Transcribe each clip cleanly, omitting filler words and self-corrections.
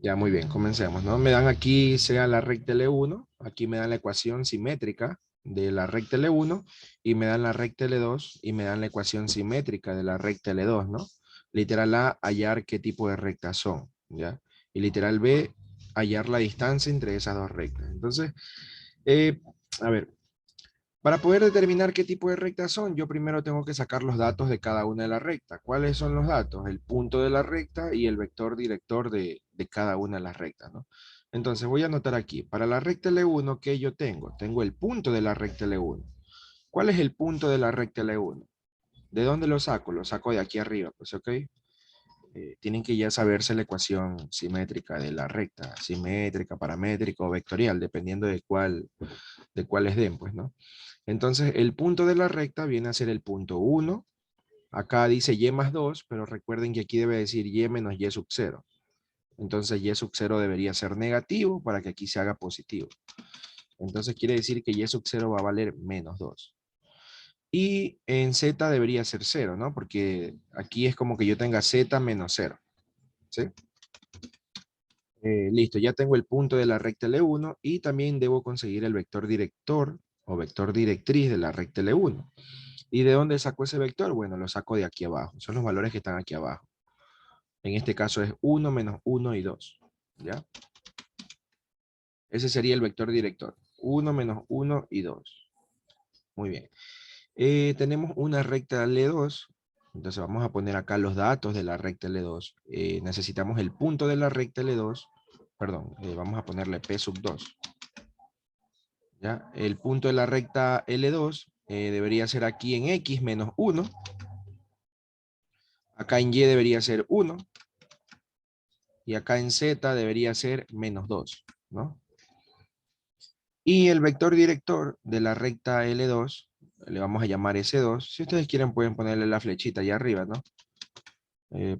Ya, muy bien, comencemos, ¿no? Me dan aquí, sea la recta L1, aquí me dan la ecuación simétrica de la recta L1, y me dan la recta L2, y me dan la ecuación simétrica de la recta L2, ¿no? Literal A, hallar qué tipo de rectas son, ¿ya? Y literal B, hallar la distancia entre esas dos rectas. Entonces, eh, a ver, para poder determinar qué tipo de rectas son, yo primero tengo que sacar los datos de cada una de las rectas. ¿Cuáles son los datos? El punto de la recta y el vector director de cada una de las rectas, ¿no? Entonces voy a anotar aquí, para la recta L1, ¿qué yo tengo? Tengo el punto de la recta L1. ¿Cuál es el punto de la recta L1? ¿De dónde lo saco? Lo saco de aquí arriba, pues, ¿ok? Tienen que ya saberse la ecuación simétrica de la recta, simétrica, paramétrica o vectorial, dependiendo de cuál les den, pues, ¿no? Entonces, el punto de la recta viene a ser el punto 1. Acá dice y más 2, pero recuerden que aquí debe decir y menos y sub 0. Entonces, y sub 0 debería ser negativo para que aquí se haga positivo. Entonces, quiere decir que y sub 0 va a valer menos 2. Y en z debería ser 0, ¿no? Porque aquí es como que yo tenga z menos 0. ¿Sí? Listo, ya tengo el punto de la recta L1 y también debo conseguir el vector director o vector directriz de la recta L1. ¿Y de dónde saco ese vector? Bueno, lo saco de aquí abajo. Son los valores que están aquí abajo. En este caso es 1, menos 1 y 2. ¿Ya? Ese sería el vector director. 1, menos 1 y 2. Muy bien. Tenemos una recta L2. Entonces vamos a poner acá los datos de la recta L2. Necesitamos el punto de la recta L2. Perdón, vamos a ponerle P sub 2. ¿Ya? El punto de la recta L2 debería ser aquí en X menos 1. Acá en Y debería ser 1. Y acá en Z debería ser menos 2, ¿no? Y el vector director de la recta L2, le vamos a llamar S2. Si ustedes quieren pueden ponerle la flechita allá arriba, ¿no?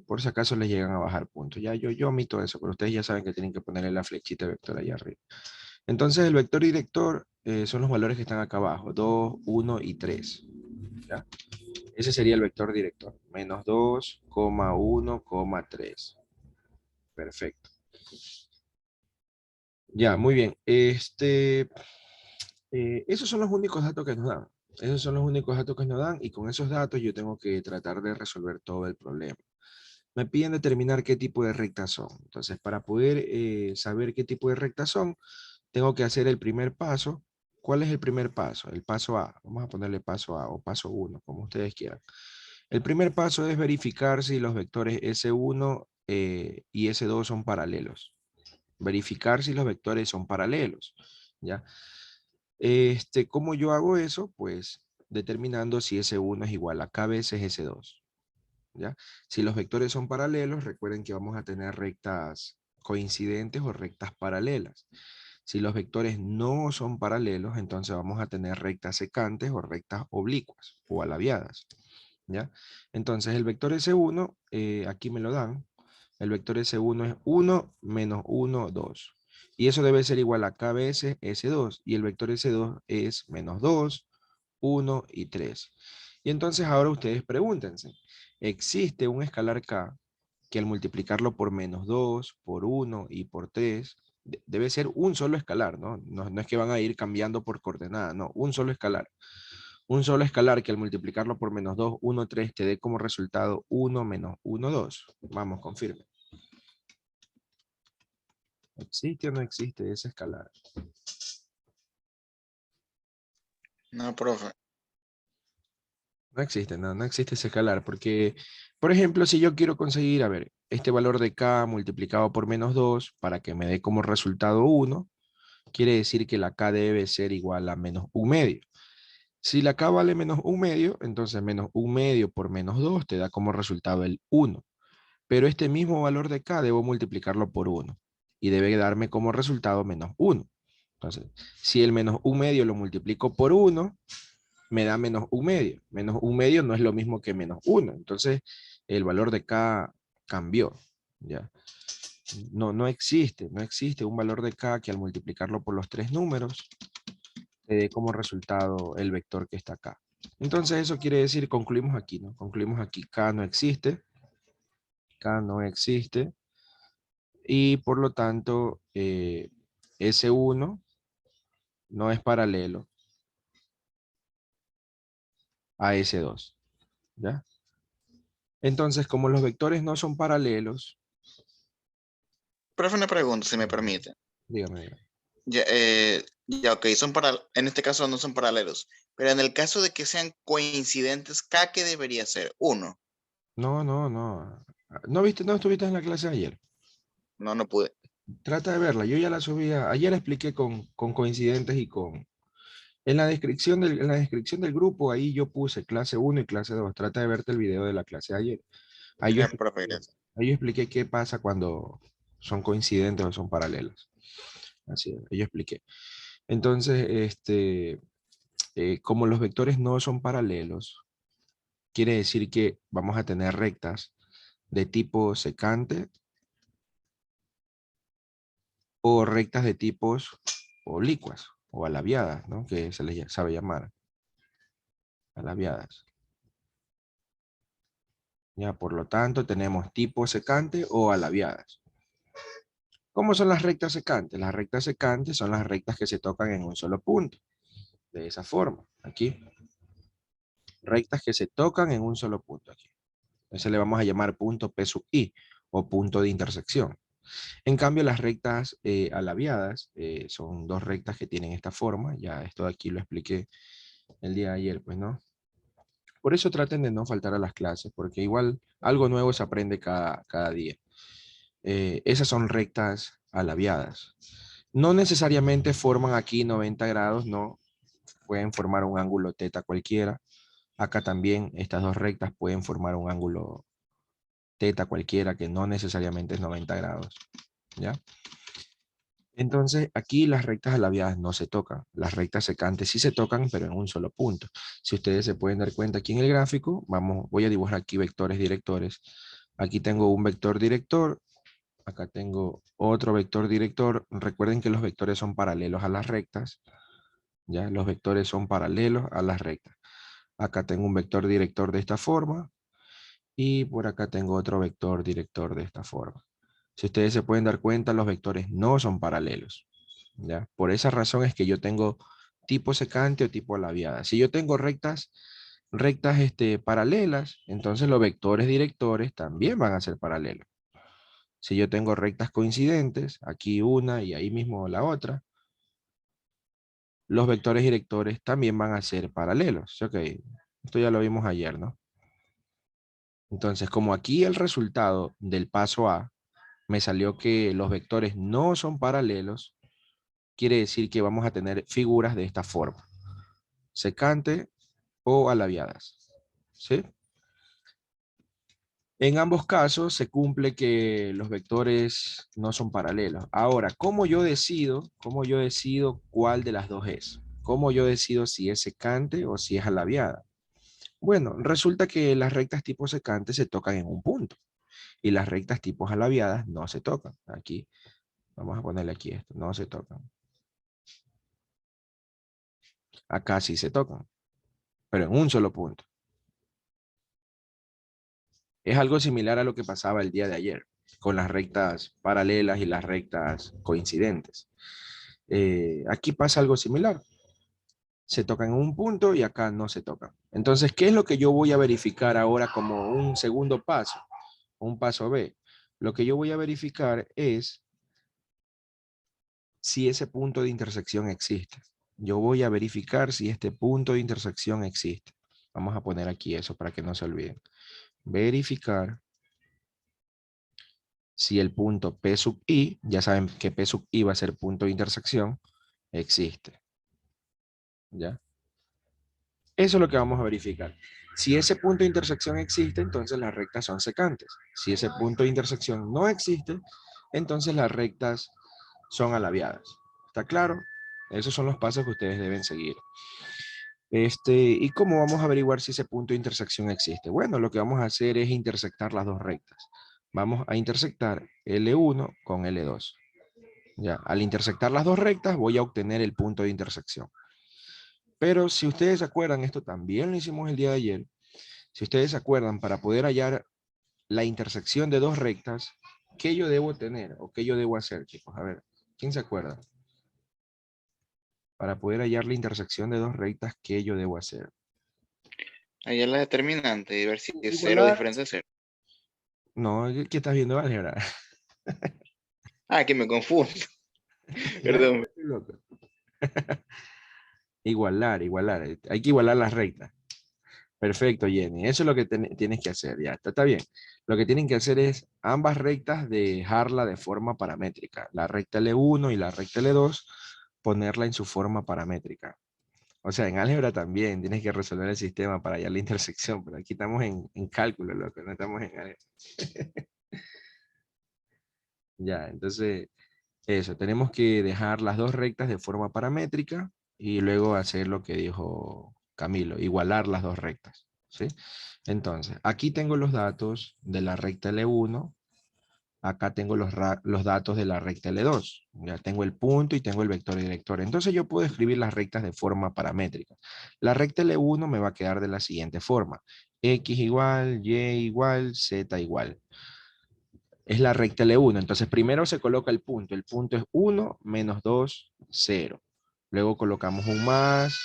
Por si acaso les llegan a bajar puntos. Ya yo omito eso, pero ustedes ya saben que tienen que ponerle la flechita vector allá arriba. Entonces el vector director son los valores que están acá abajo, 2, 1 y 3. ¿Ya? Ese sería el vector director, menos 2, 1, 3. Perfecto. Ya, muy bien. Esos son los únicos datos que nos dan. Esos son los únicos datos que nos dan y con esos datos yo tengo que tratar de resolver todo el problema. Me piden determinar qué tipo de rectas son. Entonces, para poder saber qué tipo de rectas son, tengo que hacer el primer paso. ¿Cuál es el primer paso? El paso A. Vamos a ponerle paso A o paso 1, como ustedes quieran. El primer paso es verificar si los vectores S1 y S2 son paralelos. Verificar si los vectores son paralelos. ¿Ya? ¿Cómo yo hago eso? Pues determinando si S1 es igual a K veces S2. ¿Ya? Si los vectores son paralelos, recuerden que vamos a tener rectas coincidentes o rectas paralelas. Si los vectores no son paralelos, entonces vamos a tener rectas secantes o rectas oblicuas o alabiadas. ¿Ya? Entonces el vector S1, aquí me lo dan. El vector S1 es 1 menos 1, 2. Y eso debe ser igual a K veces S2. Y el vector S2 es menos 2, 1 y 3. Y entonces ahora ustedes pregúntense, ¿existe un escalar K que al multiplicarlo por menos 2, por 1 y por 3, debe ser un solo escalar, ¿no? No es que van a ir cambiando por coordenada, no, un solo escalar. Un solo escalar que al multiplicarlo por menos 2, 1, 3, te dé como resultado 1 menos 1, 2. Vamos, confirme. ¿Existe o no existe ese escalar? No, profe. No existe, no existe ese escalar, porque, por ejemplo, si yo quiero conseguir, a ver, este valor de K multiplicado por menos 2 para que me dé como resultado 1, quiere decir que la K debe ser igual a menos 1 medio. Si la K vale menos 1 medio, entonces menos 1 medio por menos 2 te da como resultado el 1. Pero este mismo valor de K debo multiplicarlo por 1 y debe darme como resultado menos 1. Entonces, si el menos 1 medio lo multiplico por 1, me da menos 1 medio. Menos 1 medio no es lo mismo que menos 1. Entonces, el valor de K cambió. ¿Ya? No existe un valor de K que al multiplicarlo por los tres números te dé como resultado el vector que está acá. Entonces, eso quiere decir, concluimos aquí, ¿no? Concluimos aquí, K no existe. K no existe. Y por lo tanto, S1 no es paralelo a S2, ¿ya? Entonces, como los vectores no son paralelos, Profe, una pregunta, si me permite. dígame, dígame. Ya, ok, en este caso no son paralelos, pero en el caso de que sean coincidentes, ¿K qué debería ser? 1. No, no, no. ¿No viste, no estuviste en la clase ayer? No, no pude. Trata de verla. Yo ya la subí. Ayer expliqué con coincidentes y con... En la descripción del grupo, ahí yo puse clase 1 y clase 2. Trata de verte el video de la clase de ayer. Ahí yo Ya, profe, expliqué, gracias. ahí yo expliqué qué pasa cuando son coincidentes o son paralelas. Así es, ahí yo expliqué. Entonces, como los vectores no son paralelos, quiere decir que vamos a tener rectas de tipo secante o rectas de tipos oblicuas o alabiadas, ¿no? Que se les sabe llamar alabiadas. Ya, por lo tanto, tenemos tipo secante o alabiadas. ¿Cómo son las rectas secantes? Las rectas secantes son las rectas que se tocan en un solo punto. De esa forma, aquí. Rectas que se tocan en un solo punto aquí. Ese le vamos a llamar punto P sub I o punto de intersección. En cambio, las rectas alabiadas son dos rectas que tienen esta forma. Ya esto de aquí lo expliqué el día de ayer, pues, ¿no? Por eso traten de no faltar a las clases, porque igual algo nuevo se aprende cada día. Esas son rectas alabiadas. No necesariamente forman aquí 90 grados, no. Pueden formar un ángulo teta cualquiera. Acá también estas dos rectas pueden formar un ángulo teta cualquiera que no necesariamente es 90 grados. ¿Ya? Entonces, aquí las rectas alabiadas no se tocan. Las rectas secantes sí se tocan, pero en un solo punto. Si ustedes se pueden dar cuenta aquí en el gráfico, voy a dibujar aquí vectores directores. Aquí tengo un vector director, acá tengo otro vector director. Recuerden que los vectores son paralelos a las rectas. ¿Ya? Los vectores son paralelos a las rectas. Acá tengo un vector director de esta forma y por acá tengo otro vector director de esta forma. Si ustedes se pueden dar cuenta, los vectores no son paralelos. ¿Ya? Por esa razón es que yo tengo tipo secante o tipo alabiada. Si yo tengo rectas paralelas, entonces los vectores directores también van a ser paralelos. Si yo tengo rectas coincidentes, aquí una y ahí mismo la otra, los vectores directores también van a ser paralelos. Ok, esto ya lo vimos ayer, ¿no? Entonces, como aquí el resultado del paso A me salió que los vectores no son paralelos, quiere decir que vamos a tener figuras de esta forma. Secante o alabiadas. ¿Sí? En ambos casos se cumple que los vectores no son paralelos. Ahora, ¿cómo yo decido cuál de las dos es? ¿Cómo yo decido si es secante o si es alabiada? Bueno, resulta que las rectas tipo secante se tocan en un punto y las rectas tipo alabiadas no se tocan. Aquí, vamos a ponerle aquí esto, no se tocan. Acá sí se tocan, pero en un solo punto. Es algo similar a lo que pasaba el día de ayer, con las rectas paralelas y las rectas coincidentes. Aquí pasa algo similar. Se tocan en un punto y acá no se tocan. Entonces, ¿qué es lo que yo voy a verificar ahora como un segundo paso? Un paso B. Lo que yo voy a verificar es si ese punto de intersección existe. Yo voy a verificar si este punto de intersección existe. Vamos a poner aquí eso para que no se olviden. Verificar si el punto P sub I, ya saben que P sub I va a ser punto de intersección, existe. ¿Ya? Eso es lo que vamos a verificar. Si ese punto de intersección existe, entonces las rectas son secantes. Si ese punto de intersección no existe, entonces las rectas son alabiadas. ¿Está claro? Esos son los pasos que ustedes deben seguir. ¿Y cómo vamos a averiguar si ese punto de intersección existe? Bueno, lo que vamos a hacer es intersectar las dos rectas. Vamos a intersectar L1 con L2. Ya, al intersectar las dos rectas voy a obtener el punto de intersección. Pero si ustedes se acuerdan, esto también lo hicimos el día de ayer. Si ustedes se acuerdan, para poder hallar la intersección de dos rectas, ¿Qué yo debo tener o qué yo debo hacer, chicos? A ver, ¿quién se acuerda? Para poder hallar la intersección de dos rectas, ¿qué yo debo hacer? Ahí es la determinante y ver si es cero Igualar. diferente a cero. No, ¿qué estás viendo álgebra? Ah, que me confundo. Ya, Perdón. estoy loco. Igualar. Hay que igualar las rectas. Perfecto, Jenny. Eso es lo que tienes que hacer. Ya, está bien. Lo que tienen que hacer es ambas rectas dejarla de forma paramétrica. La recta L1 y la recta L2, ponerla en su forma paramétrica. O sea, en álgebra también tienes que resolver el sistema para hallar la intersección, pero aquí estamos en cálculo, loco, no estamos en álgebra. Ya, entonces, eso, tenemos que dejar las dos rectas de forma paramétrica y luego hacer lo que dijo Camilo, igualar las dos rectas, ¿sí? Entonces, aquí tengo los datos de la recta L1, acá tengo los datos de la recta L2, ya tengo el punto y tengo el vector director. Entonces yo puedo escribir las rectas de forma paramétrica. La recta L1 me va a quedar de la siguiente forma: X igual, Y igual, Z igual. Es la recta L1. Entonces primero se coloca el punto. El punto es 1 menos 2, 0. Luego colocamos un más.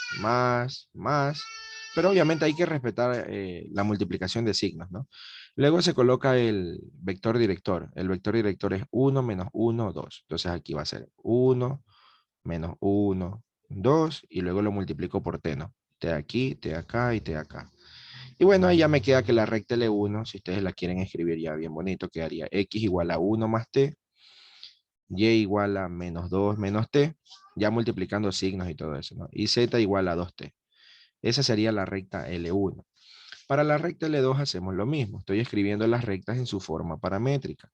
Pero obviamente hay que respetar la multiplicación de signos, ¿no? Luego se coloca el vector director. El vector director es 1 menos 1, 2. Entonces aquí va a ser 1 menos 1, 2. Y luego lo multiplico por t, ¿no? T aquí, t acá y t acá. Y bueno, ahí ya me queda que la recta L1, si ustedes la quieren escribir ya bien bonito, quedaría X igual a 1 más T, Y igual a menos 2 menos T, ya multiplicando signos y todo eso, ¿no? Y Z igual a 2T. Esa sería la recta L1. Para la recta L2 hacemos lo mismo. Estoy escribiendo las rectas en su forma paramétrica.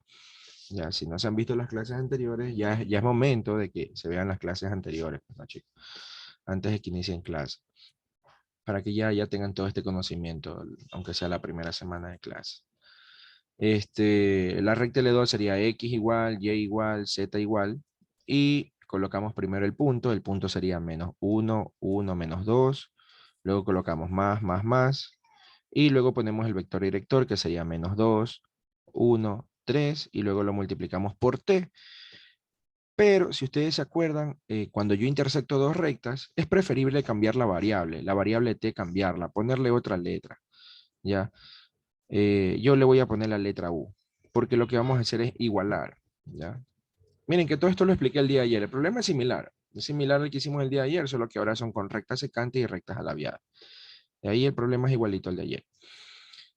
Ya, si no se han visto las clases anteriores, ya es momento de que se vean las clases anteriores, ¿no, chicos? Antes de que inicien clase, para que ya tengan todo este conocimiento, aunque sea la primera semana de clase. La recta L2 sería X igual, Y igual, Z igual, y colocamos primero el punto sería menos 1, 1, menos 2, luego colocamos más, y luego ponemos el vector director, que sería menos 2, 1, 3, y luego lo multiplicamos por T. Pero si ustedes se acuerdan, cuando yo intersecto dos rectas, es preferible cambiar la variable T cambiarla, ponerle otra letra, ¿ya? Yo le voy a poner la letra U, porque lo que vamos a hacer es igualar, ¿ya? Miren que todo esto lo expliqué el día de ayer. El problema es similar al que hicimos el día de ayer, solo que ahora son con rectas secantes y rectas alabiadas. De ahí el problema es igualito al de ayer.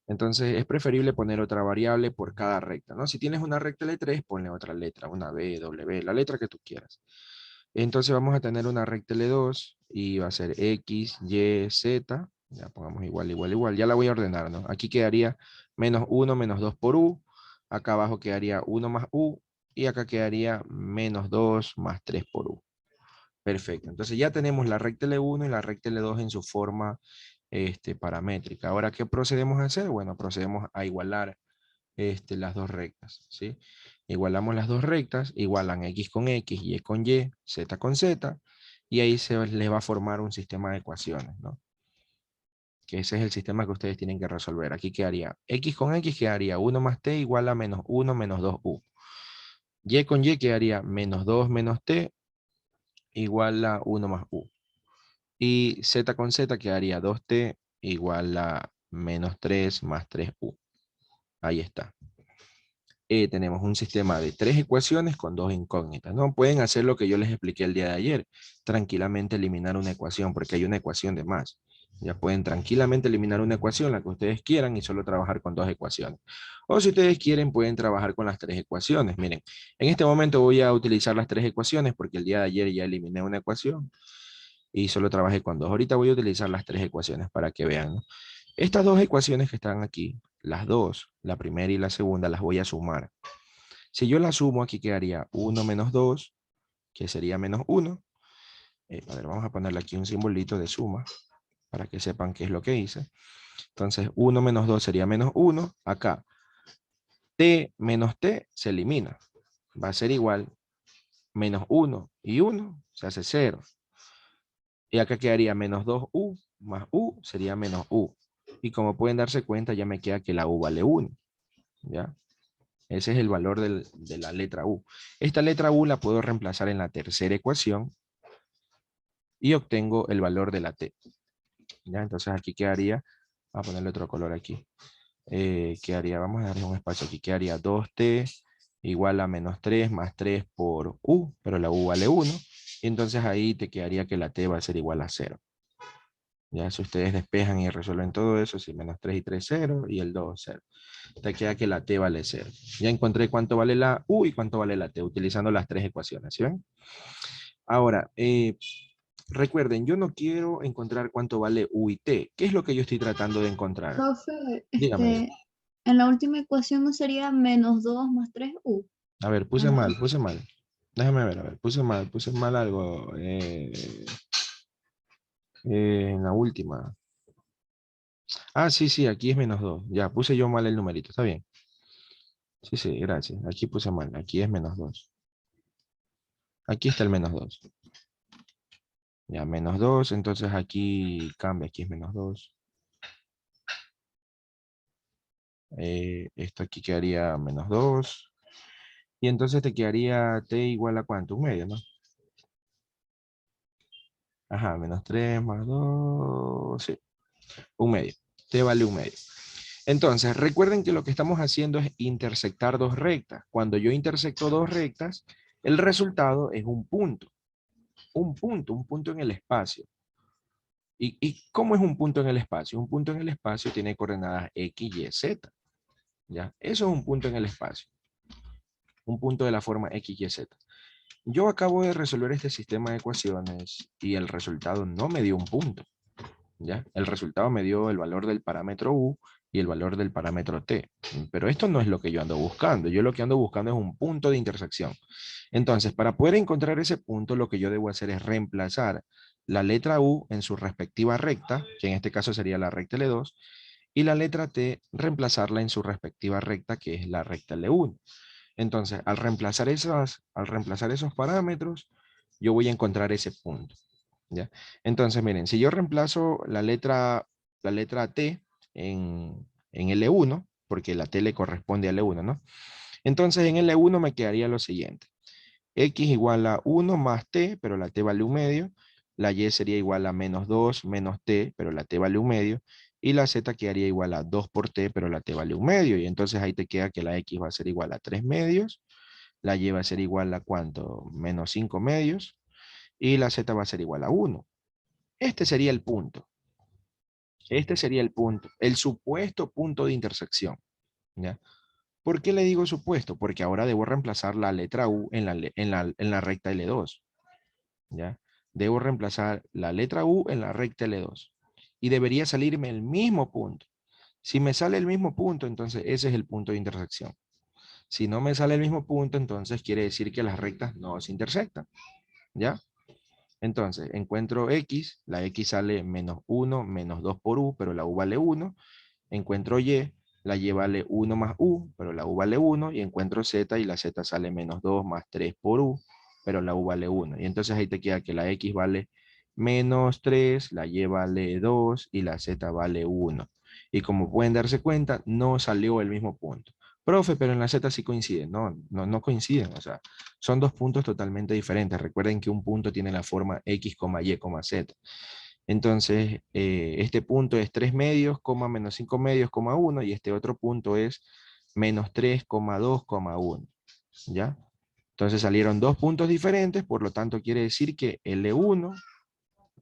Entonces es preferible poner otra variable por cada recta, ¿no? Si tienes una recta L3, ponle otra letra, una B, W, la letra que tú quieras. Entonces vamos a tener una recta L2 y va a ser X, Y, Z. Ya pongamos igual. Ya la voy a ordenar, ¿no? Aquí quedaría menos 1 menos 2 por U. Acá abajo quedaría 1 más U. Y acá quedaría menos 2 más 3 por U. Perfecto. Entonces ya tenemos la recta L1 y la recta L2 en su forma paramétrica. Ahora, ¿qué procedemos a hacer? Bueno, procedemos a igualar las dos rectas, ¿sí? Igualamos las dos rectas, igualan X con X, Y con Y, Z con Z, y ahí se les va a formar un sistema de ecuaciones, ¿no? Que ese es el sistema que ustedes tienen que resolver. Aquí quedaría X con X, quedaría 1 más T igual a menos 1 menos 2U. Y con Y quedaría menos 2 menos T igual a 1 más U. Y Z con Z quedaría 2T igual a menos 3 más 3U. Ahí está. Tenemos un sistema de tres ecuaciones con dos incógnitas, ¿no? Pueden hacer lo que yo les expliqué el día de ayer, tranquilamente eliminar una ecuación, porque hay una ecuación de más. Ya pueden tranquilamente eliminar una ecuación, la que ustedes quieran, y solo trabajar con dos ecuaciones. O si ustedes quieren, pueden trabajar con las tres ecuaciones. Miren, en este momento voy a utilizar las tres ecuaciones, porque el día de ayer ya eliminé una ecuación y solo trabajé con dos. Ahorita voy a utilizar las tres ecuaciones para que vean, ¿no? Estas dos ecuaciones que están aquí, las dos, la primera y la segunda, las voy a sumar. Si yo la sumo, aquí quedaría 1 menos 2, que sería menos 1. A ver, vamos a ponerle aquí un simbolito de suma, para que sepan qué es lo que hice. Entonces, 1 menos 2 sería menos 1. Acá, t menos t se elimina. Va a ser igual, menos 1 y 1 se hace 0. Y acá quedaría menos 2u más u sería menos u. Y como pueden darse cuenta, ya me queda que la u vale 1. ¿Ya? Ese es el valor de la letra U. Esta letra U la puedo reemplazar en la tercera ecuación y obtengo el valor de la T. ¿Ya? Entonces aquí quedaría, vamos a ponerle otro color aquí. Quedaría, vamos a darle un espacio aquí, quedaría 2T igual a menos 3 más 3 por U, pero la U vale 1. Y entonces ahí te quedaría que la T va a ser igual a 0. Ya, si ustedes despejan y resuelven todo eso, si menos 3 y 3, 0, y el 2, 0. Te queda que la T vale 0. Ya encontré cuánto vale la U y cuánto vale la T, utilizando las tres ecuaciones, ¿sí ven? Ahora, recuerden, yo no quiero encontrar cuánto vale U y T. ¿Qué es lo que yo estoy tratando de encontrar? Profe, Dígame. en la última ecuación no sería menos 2 más 3u. A ver, ¿O puse no? mal, puse mal. Déjame ver, a ver, puse mal algo en la última. Ah, sí, sí, aquí es menos 2. Ya, puse yo mal el numerito, está bien. Sí, sí, gracias. Aquí puse mal, aquí es menos 2. Aquí está el menos 2. Ya, menos 2, entonces aquí cambia, aquí es menos 2. Esto aquí quedaría menos 2. Y entonces te quedaría t igual a ¿cuánto? Un medio, ¿no? Ajá, menos 3 más 2, sí, un medio. T vale un medio. Entonces, recuerden que lo que estamos haciendo es intersectar dos rectas. Cuando yo intersecto dos rectas, el resultado es un punto. Un punto en el espacio. ¿Y cómo es un punto en el espacio? Un punto en el espacio tiene coordenadas X, Y, Z. ¿Ya? Eso es un punto en el espacio. Un punto de la forma X, Y, Z. Yo acabo de resolver este sistema de ecuaciones y el resultado no me dio un punto. ¿Ya? El resultado me dio el valor del parámetro U y el valor del parámetro T. Pero esto no es lo que yo ando buscando. Yo lo que ando buscando es un punto de intersección. Entonces, para poder encontrar ese punto, lo que yo debo hacer es reemplazar la letra U en su respectiva recta, que en este caso sería la recta L2, y la letra T reemplazarla en su respectiva recta, que es la recta L1. Entonces, al reemplazar esos parámetros, yo voy a encontrar ese punto. ¿Ya? Entonces, miren, si yo reemplazo la letra T en L1, porque la T le corresponde a L1, ¿no? Entonces, en L1 me quedaría lo siguiente. X igual a 1 más T, pero la T vale un medio. La Y sería igual a menos 2 menos T, pero la T vale un medio. Y la Z quedaría igual a 2 por T, pero la T vale un medio. Y entonces ahí te queda que la X va a ser igual a 3 medios. La Y va a ser igual a ¿cuánto? Menos 5 medios. Y la Z va a ser igual a 1. Este sería el punto. Este sería el punto. El supuesto punto de intersección. ¿Ya? ¿Por qué le digo supuesto? Porque ahora debo reemplazar la letra U en la recta L2. ¿Ya? Debo reemplazar la letra U en la recta L2. Y debería salirme el mismo punto. Si me sale el mismo punto, entonces ese es el punto de intersección. Si no me sale el mismo punto, entonces quiere decir que las rectas no se intersectan. ¿Ya? Entonces, encuentro X, la X sale menos 1, menos 2 por U, pero la U vale 1. Encuentro Y, la Y vale 1 más U, pero la U vale 1. Y encuentro Z y la Z sale menos 2 más 3 por U, pero la U vale 1. Y entonces ahí te queda que la X vale menos 3, la Y vale 2 y la Z vale 1. Y como pueden darse cuenta, no salió el mismo punto. Profe, pero en la Z sí coinciden. No, no, no coinciden. O sea, son dos puntos totalmente diferentes. Recuerden que un punto tiene la forma X, Y, Z. Entonces, este punto es 3 medios, menos 5 medios, 1, y este otro punto es menos 3, 2, 1. ¿Ya? Entonces salieron dos puntos diferentes, por lo tanto quiere decir que L1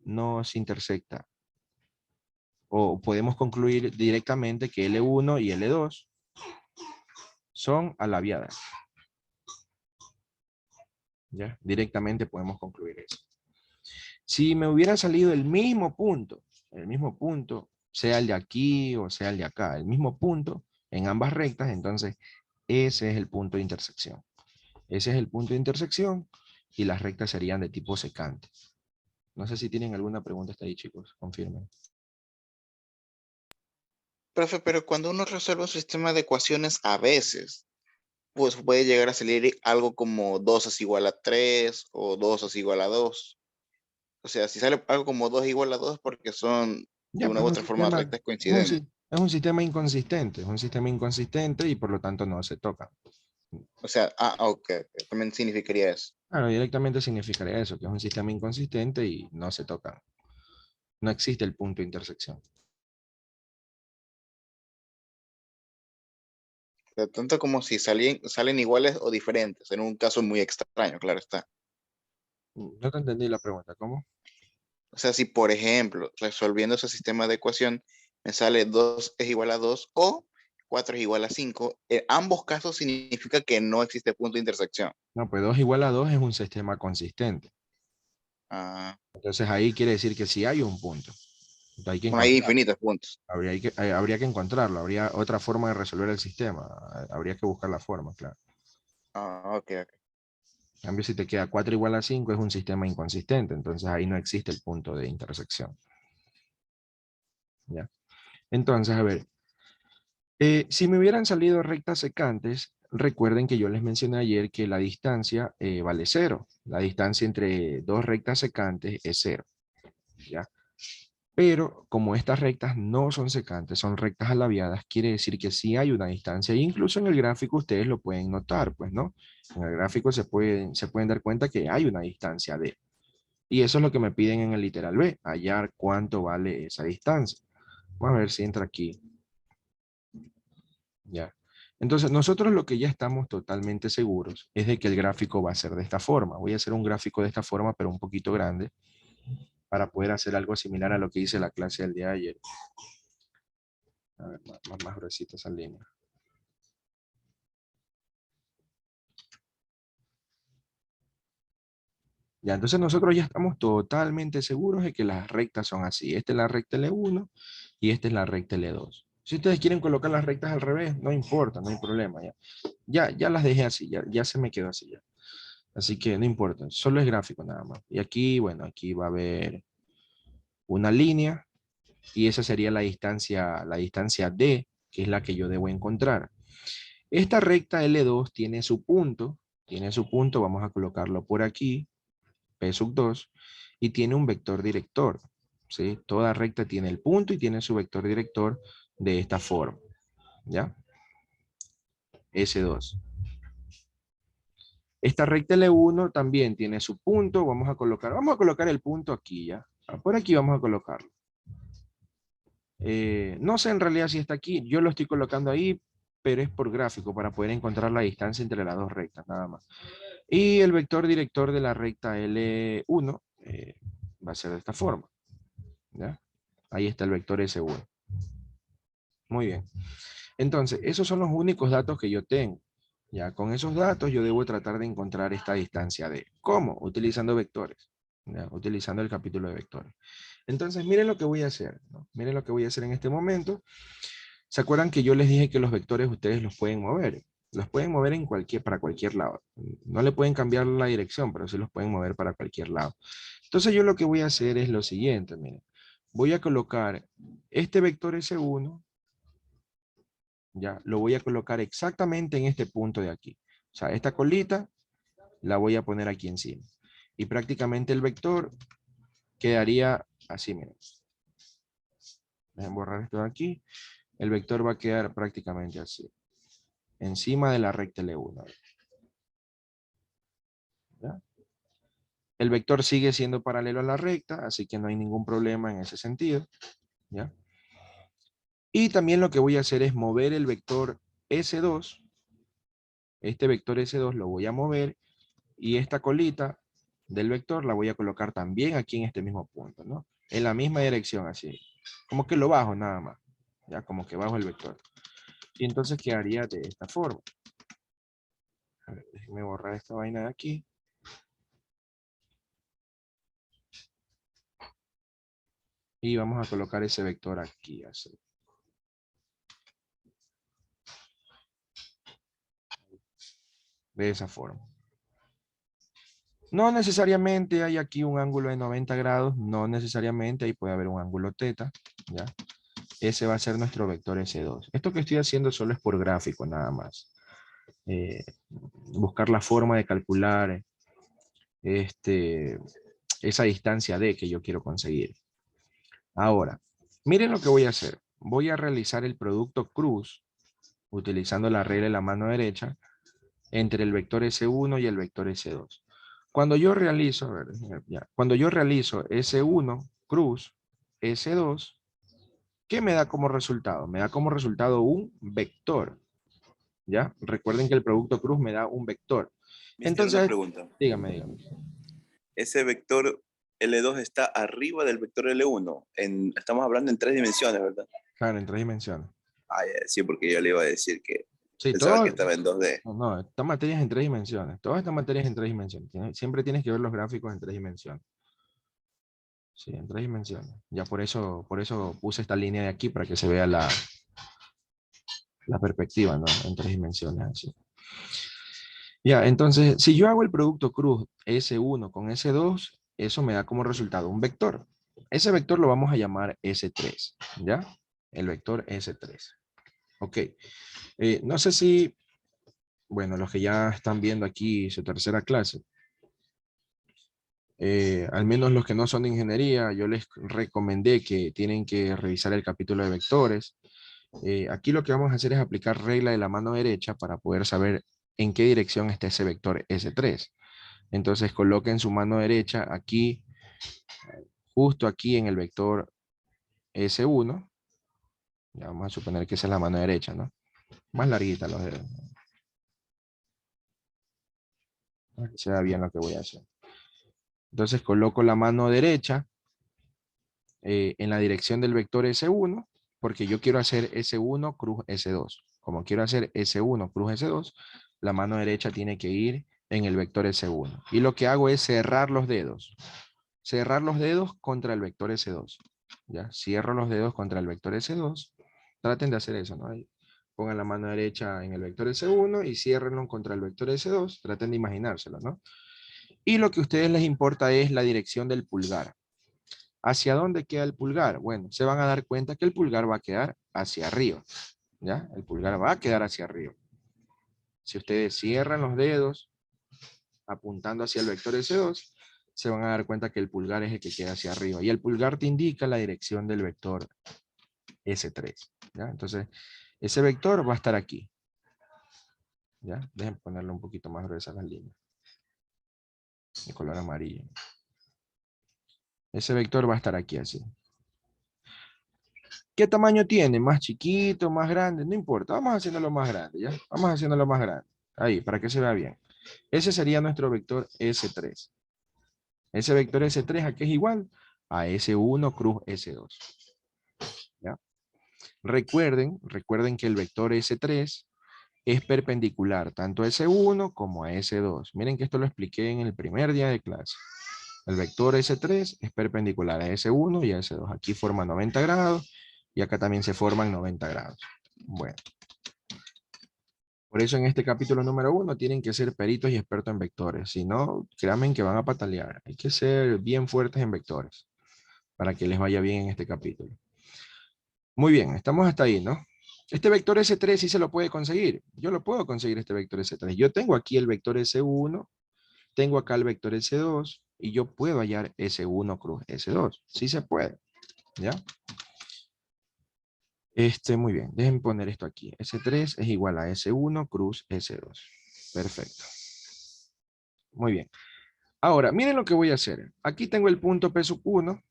no se intersecta. O podemos concluir directamente que L1 y L2 son alaviadas. ¿Ya? Directamente podemos concluir eso. Si me hubiera salido el mismo punto, sea el de aquí o sea el de acá, el mismo punto en ambas rectas, entonces ese es el punto de intersección. Ese es el punto de intersección y las rectas serían de tipo secante. No sé si tienen alguna pregunta hasta ahí, chicos. Confirmen. Profe, pero cuando uno resuelve un sistema de ecuaciones, a veces, pues puede llegar a salir algo como 2 es igual a 3 o 2 es igual a 2. O sea, si sale algo como 2 igual a 2 porque son de Ya, una pues u otra forma rectas coincidentes. es un sistema inconsistente y por lo tanto no se toca. O sea, ok, también significaría eso. Claro, directamente significaría eso, que es un sistema inconsistente y no se tocan. No existe el punto de intersección. O sea, tanto como si salen iguales o diferentes, en un caso muy extraño, claro está. No te entendí la pregunta, ¿cómo? O sea, si por ejemplo, resolviendo ese sistema de ecuación, me sale 2 es igual a 2 o 4 es igual a 5, en ambos casos significa que no existe punto de intersección. No, pues 2 igual a 2 es un sistema consistente. Ah, Entonces ahí quiere decir que sí hay un punto. Entonces hay que bueno, hay encontrarlo. infinitos puntos. Habría que encontrarlo. Habría otra forma de resolver el sistema. Habría que buscar la forma, claro. Ok, ok. En cambio, si te queda 4 igual a 5, es un sistema inconsistente. Entonces ahí no existe el punto de intersección. ¿Ya? Entonces, a ver. Si me hubieran salido rectas secantes, recuerden que yo les mencioné ayer que la distancia vale 0. La distancia entre dos rectas secantes es 0. ¿Ya? Pero como estas rectas no son secantes, son rectas alabiadas, quiere decir que sí hay una distancia. E incluso en el gráfico ustedes lo pueden notar, pues, ¿no? En el gráfico se pueden dar cuenta que hay una distancia D. Y eso es lo que me piden en el literal B, hallar cuánto vale esa distancia. Vamos a ver si entra aquí. Ya. Entonces, nosotros lo que ya estamos totalmente seguros es de que el gráfico va a ser de esta forma. Voy a hacer un gráfico de esta forma, pero un poquito grande, para poder hacer algo similar a lo que hice la clase del día de ayer. A ver, más gruesita esa línea. Ya, entonces nosotros ya estamos totalmente seguros de que las rectas son así. Esta es la recta L1 y esta es la recta L2. Si ustedes quieren colocar las rectas al revés, no importa, no hay problema. Ya las dejé así, ya se me quedó así ya. Así que no importa, solo es gráfico nada más. Y aquí, bueno, aquí va a haber una línea y esa sería la distancia D, que es la que yo debo encontrar. Esta recta L2 tiene su punto, vamos a colocarlo por aquí, P sub 2, y tiene un vector director, ¿sí? Toda recta tiene el punto y tiene su vector director de esta forma, ¿ya? S2. Esta recta L1 también tiene su punto, vamos a colocar el punto aquí, ¿ya? Por aquí vamos a colocarlo. No sé en realidad si está aquí, yo lo estoy colocando ahí, pero es por gráfico para poder encontrar la distancia entre las dos rectas, nada más. Y el vector director de la recta L1 va a ser de esta forma. ¿Ya? Ahí está el vector S1. Muy bien. Entonces, esos son los únicos datos que yo tengo. Ya con esos datos yo debo tratar de encontrar esta distancia D. ¿Cómo? Utilizando vectores. ¿Ya? Utilizando el capítulo de vectores. Entonces, miren lo que voy a hacer, ¿no? Miren lo que voy a hacer en este momento. ¿Se acuerdan que yo les dije que los vectores ustedes los pueden mover? Los pueden mover para cualquier lado. No le pueden cambiar la dirección, pero sí los pueden mover para cualquier lado. Entonces yo lo que voy a hacer es lo siguiente, miren. Voy a colocar este vector S1, ya, lo voy a colocar exactamente en este punto de aquí. O sea, esta colita la voy a poner aquí encima. Y prácticamente el vector quedaría así, miren. Dejen borrar esto de aquí. El vector va a quedar prácticamente así. Encima de la recta L1. ¿Ya? El vector sigue siendo paralelo a la recta, así que no hay ningún problema en ese sentido. ¿Ya? Y también lo que voy a hacer es mover el vector S2. Este vector S2 lo voy a mover y esta colita del vector la voy a colocar también aquí en este mismo punto, ¿no? En la misma dirección, así. Como que lo bajo nada más. Ya, como que bajo el vector. Y entonces quedaría de esta forma. A ver, déjenme borrar esta vaina de aquí. Y vamos a colocar ese vector aquí, así. De esa forma. No necesariamente hay aquí un ángulo de 90 grados, no necesariamente, ahí puede haber un ángulo teta, ¿ya? Ese va a ser nuestro vector S2. Esto que estoy haciendo solo es por gráfico, nada más. Buscar la forma de calcular esa distancia D que yo quiero conseguir. Ahora, miren lo que voy a hacer. Voy a realizar el producto cruz, utilizando la regla de la mano derecha, entre el vector S1 y el vector S2. Cuando yo realizo, a ver, ya, cuando yo realizo S1 cruz S2, ¿qué me da como resultado? Me da como resultado un vector, ¿ya? Recuerden que el producto cruz me da un vector. Mister, una Entonces, pregunta. dígame. Ese vector L2 está arriba del vector L1. Estamos hablando en 3 dimensiones, ¿verdad? Claro, en 3 dimensiones. Ah, ya, sí, porque yo le iba a decir que Sí, pensaba que todo, estaba en 2D. no, esta materia es en 3 dimensiones. Todas estas materias en 3 dimensiones. Siempre tienes que ver los gráficos en 3 dimensiones. Sí, en 3 dimensiones. Ya por eso puse esta línea de aquí para que se vea la perspectiva, ¿no? En 3 dimensiones, así. Ya, entonces, si yo hago el producto cruz S1 con S2, eso me da como resultado un vector. Ese vector lo vamos a llamar S3, ¿ya? El vector S3. Ok. No sé si, bueno, los que ya están viendo aquí su tercera clase, al menos los que no son de ingeniería, yo les recomendé que tienen que revisar el capítulo de vectores. Aquí lo que vamos a hacer es aplicar regla de la mano derecha para poder saber en qué dirección está ese vector S3. Entonces coloquen su mano derecha aquí, justo aquí en el vector S1. Ya vamos a suponer que esa es la mano derecha, ¿no? Más larguita los dedos. Para que se vea bien lo que voy a hacer. Entonces coloco la mano derecha en la dirección del vector S1, porque yo quiero hacer S1 cruz S2. Como quiero hacer S1 cruz S2, la mano derecha tiene que ir en el vector S1. Y lo que hago es cerrar los dedos. Cerrar los dedos contra el vector S2. ¿Ya? Cierro los dedos contra el vector S2. Traten de hacer eso, ¿no? Ahí. Pongan la mano derecha en el vector S1 y ciérrenlo contra el vector S2. Traten de imaginárselo, ¿no? Y lo que a ustedes les importa es la dirección del pulgar. ¿Hacia dónde queda el pulgar? Bueno, se van a dar cuenta que el pulgar va a quedar hacia arriba. ¿Ya? El pulgar va a quedar hacia arriba. Si ustedes cierran los dedos apuntando hacia el vector S2, se van a dar cuenta que el pulgar es el que queda hacia arriba. Y el pulgar te indica la dirección del vector S3. ¿Ya? Entonces, ese vector va a estar aquí. ¿Ya? Dejen ponerle un poquito más gruesa las líneas. De color amarillo. Ese vector va a estar aquí así. ¿Qué tamaño tiene? ¿Más chiquito, más grande? No importa. Vamos haciéndolo más grande, ¿ya? Vamos haciéndolo más grande. Ahí, para que se vea bien. Ese sería nuestro vector S3. Ese vector S3 aquí es igual a S1 cruz S2. ¿Ya? Recuerden que el vector S3 es perpendicular tanto a S1 como a S2. Miren que esto lo expliqué en el primer día de clase. El vector S3 es perpendicular a S1 y a S2. Aquí forma 90 grados y acá también se forman 90 grados. Bueno. Por eso en este capítulo número 1 tienen que ser peritos y expertos en vectores. Si no, créanme que van a patalear. Hay que ser bien fuertes en vectores para que les vaya bien en este capítulo. Muy bien, estamos hasta ahí, ¿no? Este vector S3 sí se lo puede conseguir. Yo lo puedo conseguir este vector S3. Yo tengo aquí el vector S1, tengo acá el vector S2 y yo puedo hallar S1 cruz S2. Sí se puede, ¿ya? Muy bien, dejen poner esto aquí. S3 es igual a S1 cruz S2. Perfecto. Muy bien. Ahora, miren lo que voy a hacer. Aquí tengo el punto P sub 1,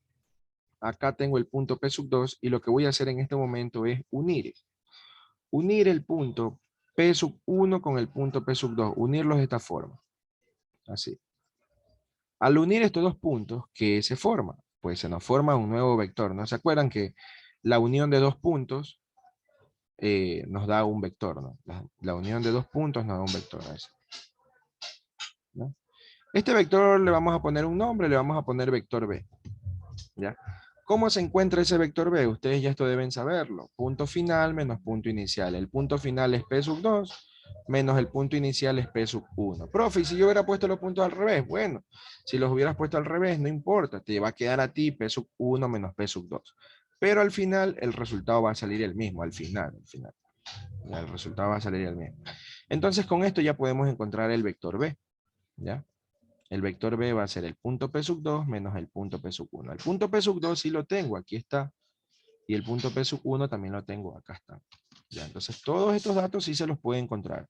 acá tengo el punto P sub 2, y lo que voy a hacer en este momento es unir el punto P sub 1 con el punto P sub 2, unirlos de esta forma. Así. Al unir estos dos puntos, ¿qué se forma? Pues se nos forma un nuevo vector. ¿No se acuerdan que la unión de dos puntos nos da un vector, ¿no? La unión de dos puntos nos da un vector. Así, ¿no? Este vector le vamos a poner un nombre, le vamos a poner vector B. ¿Ya? ¿Cómo se encuentra ese vector B? Ustedes ya esto deben saberlo. Punto final menos punto inicial. El punto final es P sub 2 menos el punto inicial es P sub 1. Profe, ¿y si yo hubiera puesto los puntos al revés? Bueno, si los hubieras puesto al revés, no importa. Te va a quedar a ti P sub 1 menos P sub 2. Pero al final el resultado va a salir el mismo. Al final. Ya, el resultado va a salir el mismo. Entonces con esto ya podemos encontrar el vector B. ¿Ya? El vector B va a ser el punto P sub 2 menos el punto P sub 1. El punto P sub 2 sí lo tengo, aquí está. Y el punto P sub 1 también lo tengo, acá está. Ya, entonces todos estos datos sí se los puede encontrar.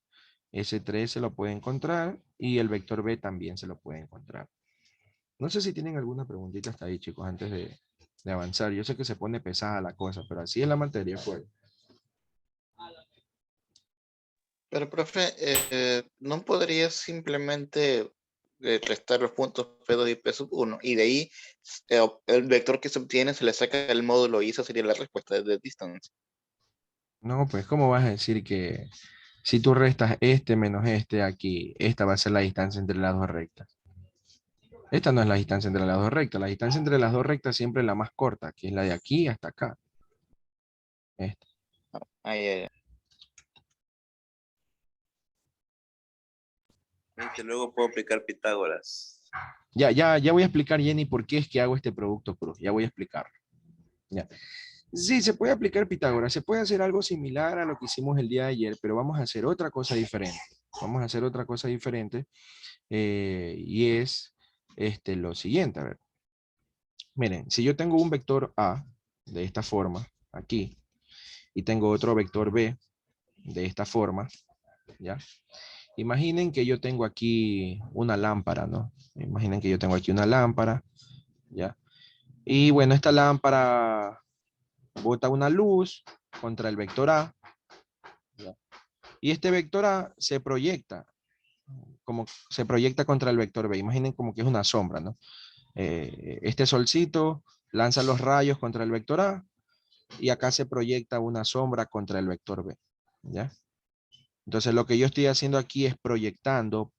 S3 se lo puede encontrar y el vector B también se lo puede encontrar. No sé si tienen alguna preguntita hasta ahí, chicos, antes de avanzar. Yo sé que se pone pesada la cosa, pero así es la materia, pues. Pero, profe, ¿no podrías simplemente restar los puntos P2 y P1 y de ahí el vector que se obtiene se le saca el módulo y esa sería la respuesta de distance? No, pues, ¿cómo vas a decir que si tú restas este menos este aquí, esta va a ser la distancia entre las dos rectas? Esta no es la distancia entre las dos rectas. La distancia entre las dos rectas siempre es la más corta, que es la de aquí hasta acá. Esta. Ay, ay, ay. Mister, luego puedo aplicar Pitágoras. Ya voy a explicar, Jenny, por qué es que hago este producto cruz. Ya voy a explicarlo. Ya. Sí, se puede aplicar Pitágoras. Se puede hacer algo similar a lo que hicimos el día de ayer, pero vamos a hacer otra cosa diferente. Vamos a hacer otra cosa diferente y es lo siguiente. A ver, miren, si yo tengo un vector A de esta forma, aquí, y tengo otro vector B de esta forma, ¿ya? Imaginen que yo tengo aquí una lámpara, ¿no? Imaginen que yo tengo aquí una lámpara, ¿ya? Y bueno, esta lámpara bota una luz contra el vector A, ¿ya? Y este vector A se proyecta, como se proyecta contra el vector B. Imaginen como que es una sombra, ¿no? Este solcito lanza los rayos contra el vector A y acá se proyecta una sombra contra el vector B, ¿ya? Entonces lo que yo estoy haciendo aquí es proyectando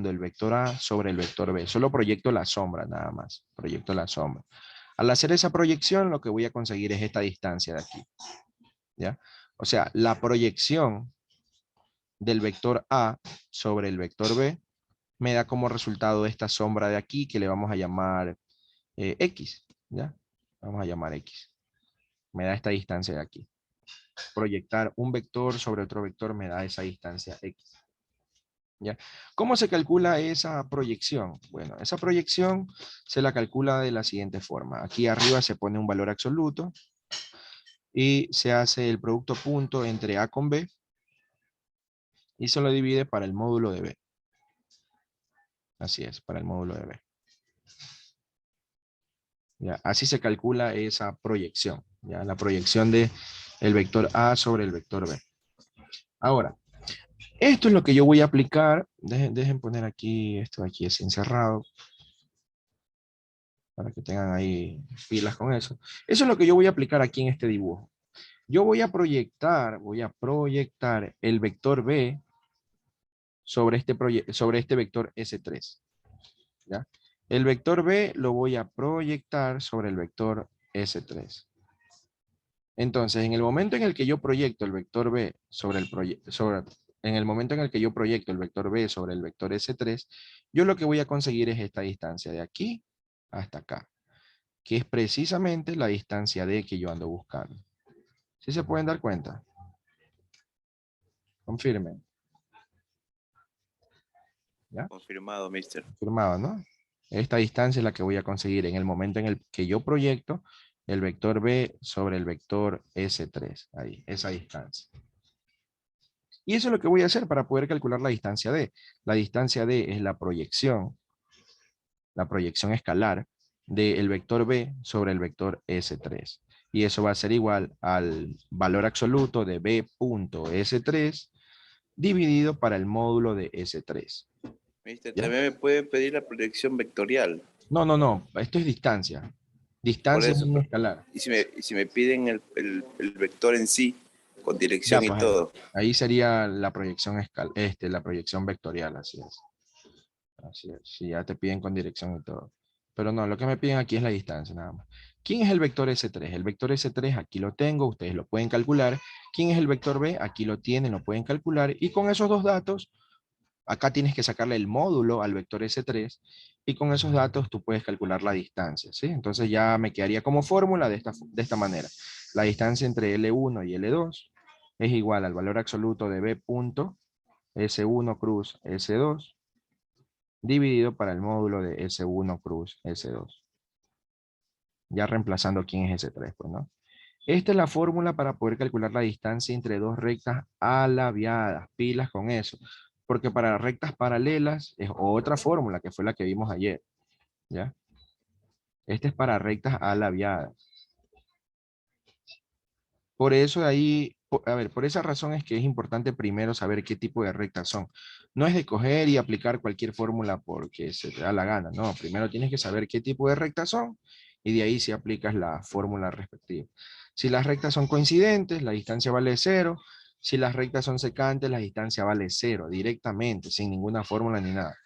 el vector A sobre el vector B. Solo proyecto la sombra nada más, proyecto la sombra. Al hacer esa proyección lo que voy a conseguir es esta distancia de aquí, ¿ya? O sea, la proyección del vector A sobre el vector B me da como resultado esta sombra de aquí que le vamos a llamar X, ¿ya? Vamos a llamar X. Me da esta distancia de aquí. Proyectar un vector sobre otro vector me da esa distancia X. ¿Ya? ¿Cómo se calcula esa proyección? Bueno, esa proyección se la calcula de la siguiente forma. Aquí arriba se pone un valor absoluto y se hace el producto punto entre A con B y se lo divide para el módulo de B. Así es, para el módulo de B. ¿Ya? Así se calcula esa proyección, ¿ya? La proyección de el vector A sobre el vector B. Ahora, esto es lo que yo voy a aplicar. Dejen poner aquí, esto aquí es encerrado, para que tengan ahí pilas con eso. Eso es lo que yo voy a aplicar aquí en este dibujo. Yo voy a proyectar el vector B sobre este vector S3, ¿ya? El vector B lo voy a proyectar sobre el vector S3. Entonces, en el momento en el que yo proyecto el vector B en el momento en el que yo proyecto el vector B sobre el vector S3, yo lo que voy a conseguir es esta distancia de aquí hasta acá, que es precisamente la distancia D que yo ando buscando. ¿Sí se pueden dar cuenta? Confirmen. ¿Ya? Confirmado, mister. Confirmado, ¿no? Esta distancia es la que voy a conseguir en el momento en el que yo proyecto el vector B sobre el vector S3. Ahí, esa distancia. Y eso es lo que voy a hacer para poder calcular la distancia D. La distancia D es la proyección escalar del vector B sobre el vector S3. Y eso va a ser igual al valor absoluto de B punto S3 dividido para el módulo de S3. Mister, ¿Ya? también me puede pedir la proyección vectorial. No. Esto es distancia. Por Distancia es eso, un escalar. y si me piden el vector en sí, con Ya, dirección y pues todo. ahí sería la proyección la proyección vectorial, así es. Así es. Si ya te piden con dirección y todo. Pero no, lo que me piden aquí es la distancia, nada más. ¿Quién es el vector S3? El vector S3 aquí lo tengo, ustedes lo pueden calcular. ¿Quién es el vector B? Aquí lo tienen, lo pueden calcular. Y con esos dos datos, acá tienes que sacarle el módulo al vector S3 y con esos datos tú puedes calcular la distancia, ¿sí? Entonces ya me quedaría como fórmula de esta manera. La distancia entre L1 y L2 es igual al valor absoluto de B punto S1 cruz S2 dividido para el módulo de S1 cruz S2. Ya reemplazando quién es S3, pues, ¿no? Esta es la fórmula para poder calcular la distancia entre dos rectas alabiadas. Pilas con eso. Porque para rectas paralelas es otra fórmula que fue la que vimos ayer. ¿Ya? Este es para rectas alabiadas. Por eso de ahí, a ver, por esa razón es que es importante primero saber qué tipo de rectas son. No es de coger y aplicar cualquier fórmula porque se te da la gana, no. Primero tienes que saber qué tipo de rectas son y de ahí si aplicas la fórmula respectiva. Si las rectas son coincidentes, la distancia vale 0. Si las rectas son secantes, la distancia vale 0 directamente, sin ninguna fórmula ni nada.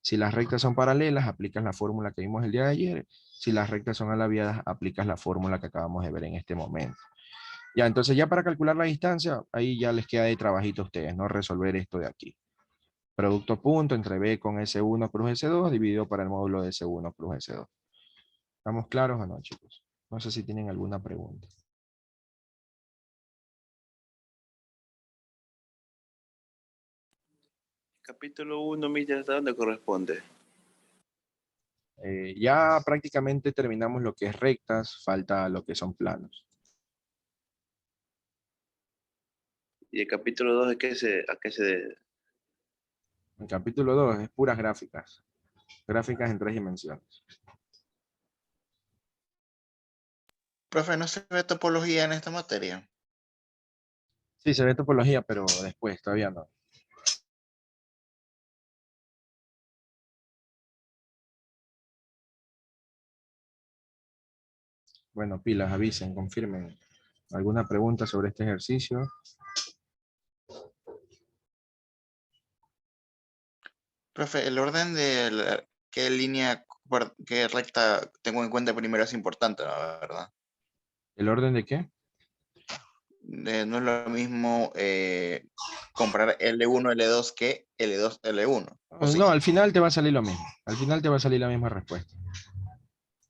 Si las rectas son paralelas, aplicas la fórmula que vimos el día de ayer. Si las rectas son alabiadas, aplicas la fórmula que acabamos de ver en este momento. Ya, entonces ya para calcular la distancia, ahí ya les queda de trabajito a ustedes, ¿no? Resolver esto de aquí. Producto punto entre B con S1 plus S2 dividido para el módulo de S1 plus S2. ¿Estamos claros o no, chicos? No sé si tienen alguna pregunta. Capítulo 1, Miller, ¿hasta dónde corresponde? Ya prácticamente terminamos lo que es rectas, falta lo que son planos. ¿Y el capítulo 2 a qué se... El capítulo 2 es puras gráficas. Gráficas en 3 dimensiones. Profe, ¿no se ve topología en esta materia? Sí, se ve topología, pero después, todavía no. Bueno, pilas, avisen, confirmen. ¿Alguna pregunta sobre este ejercicio? Profe, el orden de qué línea, qué recta tengo en cuenta primero es importante, la verdad. ¿El orden de qué? No es lo mismo comprar L1, L2 que L2, L1. ¿O sí? No, al final te va a salir lo mismo. Al final te va a salir la misma respuesta.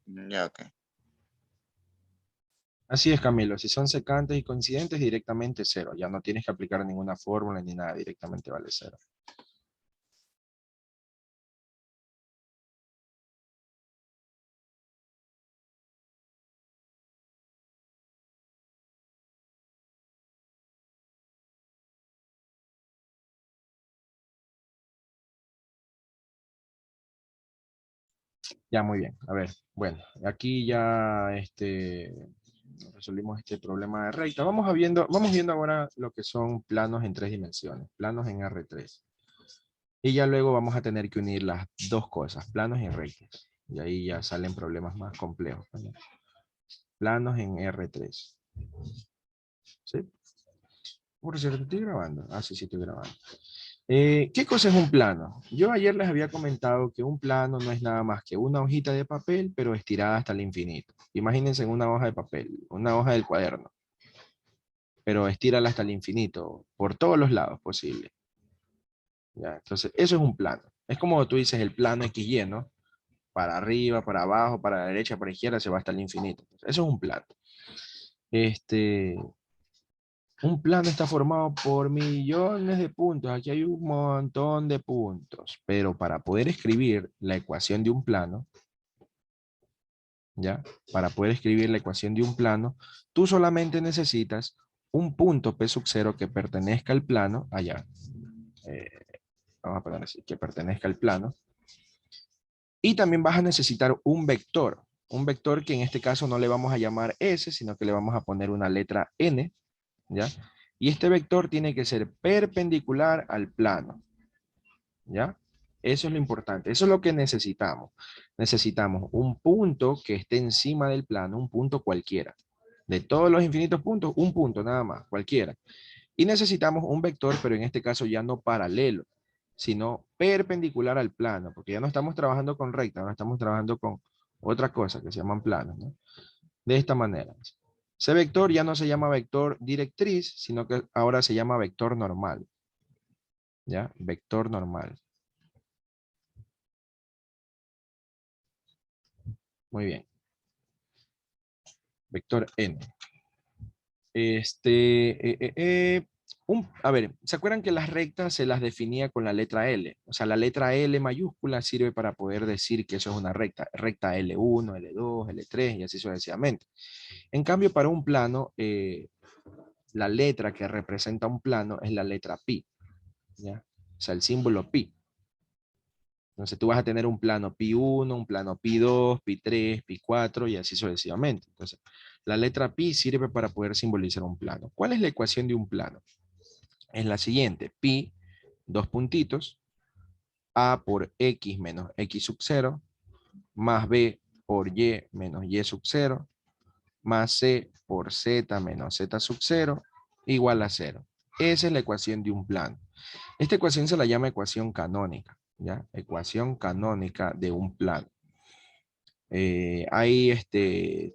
Ya, ok. Así es, Camilo. Si son secantes y coincidentes, directamente 0. Ya no tienes que aplicar ninguna fórmula ni nada. Directamente vale 0. Ya, muy bien. A ver, bueno, aquí ya resolvimos este problema de recta. Vamos viendo ahora lo que son planos en 3 dimensiones. Planos en R3. Y ya luego vamos a tener que unir las dos cosas, planos y rectas. Y ahí ya salen problemas más complejos, ¿no? Planos en R3. ¿Sí? Por cierto, estoy grabando. Ah, sí, sí, estoy grabando. ¿Qué cosa es un plano? Yo ayer les había comentado que un plano no es nada más que una hojita de papel, pero estirada hasta el infinito. Imagínense en una hoja de papel, una hoja del cuaderno, pero estírala hasta el infinito, por todos los lados posible. ¿Ya? Entonces, eso es un plano. Es como tú dices el plano XY, ¿no? Para arriba, para abajo, para la derecha, para la izquierda, se va hasta el infinito. Eso es un plano. Un plano está formado por millones de puntos. Aquí hay un montón de puntos. Pero para poder escribir la ecuación de un plano, ¿ya? Para poder escribir la ecuación de un plano, tú solamente necesitas un punto P sub 0 que pertenezca al plano, allá. Vamos a poner así, que pertenezca al plano. Y también vas a necesitar un vector. Un vector que en este caso no le vamos a llamar S, sino que le vamos a poner una letra N, ¿ya? Y este vector tiene que ser perpendicular al plano, ¿ya? Eso es lo importante, eso es lo que necesitamos. Necesitamos un punto que esté encima del plano, un punto cualquiera. De todos los infinitos puntos, un punto nada más, cualquiera. Y necesitamos un vector, pero en este caso ya no paralelo, sino perpendicular al plano, porque ya no estamos trabajando con recta, ahora estamos trabajando con otra cosa que se llaman planos, ¿no? De esta manera. Ese vector ya no se llama vector directriz, sino que ahora se llama vector normal. ¿Ya? Vector normal. Muy bien. Vector n. A ver, ¿se acuerdan que las rectas se las definía con la letra L? O sea, la letra L mayúscula sirve para poder decir que eso es una recta. Recta L1, L2, L3 y así sucesivamente. En cambio, para un plano, la letra que representa un plano es la letra pi, ¿ya? O sea, el símbolo pi. Entonces tú vas a tener un plano pi 1, un plano pi 2, pi 3, pi 4 y así sucesivamente. Entonces, la letra pi sirve para poder simbolizar un plano. ¿Cuál es la ecuación de un plano? Es la siguiente: pi, dos puntitos, a por x menos x sub 0, más b por y menos y sub 0, más c por z menos z sub 0, igual a 0. Esa es la ecuación de un plano. Esta ecuación se la llama ecuación canónica, ¿ya? Ecuación canónica de un plano. Hay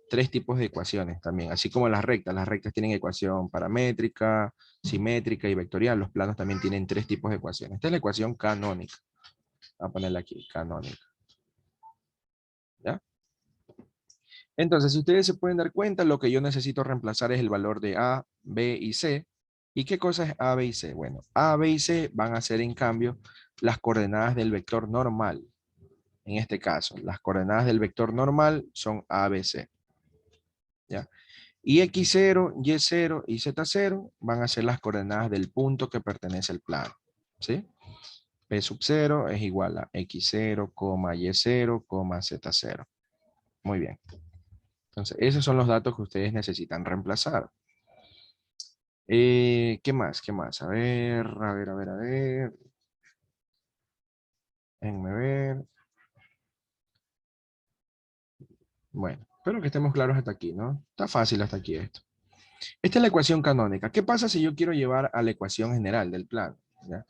tres tipos de ecuaciones también, así como las rectas. Las rectas tienen ecuación paramétrica, simétrica y vectorial. Los planos también tienen tres tipos de ecuaciones. Esta es la ecuación canónica. Voy a ponerla aquí, canónica. ¿Ya? Entonces, si ustedes se pueden dar cuenta, lo que yo necesito reemplazar es el valor de A, B y C. ¿Y qué cosa es A, B y C? Bueno, A, B y C van a ser en cambio las coordenadas del vector normal. En este caso, las coordenadas del vector normal son A, B, C. ¿Ya? Y x0, y0 y z0 van a ser las coordenadas del punto que pertenece al plano. ¿Sí? P sub 0 es igual a x0, y0, z0. Muy bien. Entonces, esos son los datos que ustedes necesitan reemplazar. ¿Qué más? ¿Qué más? A ver, a ver, a ver, a ver. Déjenme ver. Bueno, espero que estemos claros hasta aquí, ¿no? Está fácil hasta aquí esto. Esta es la ecuación canónica. ¿Qué pasa si yo quiero llevar a la ecuación general del plano? ¿Ya?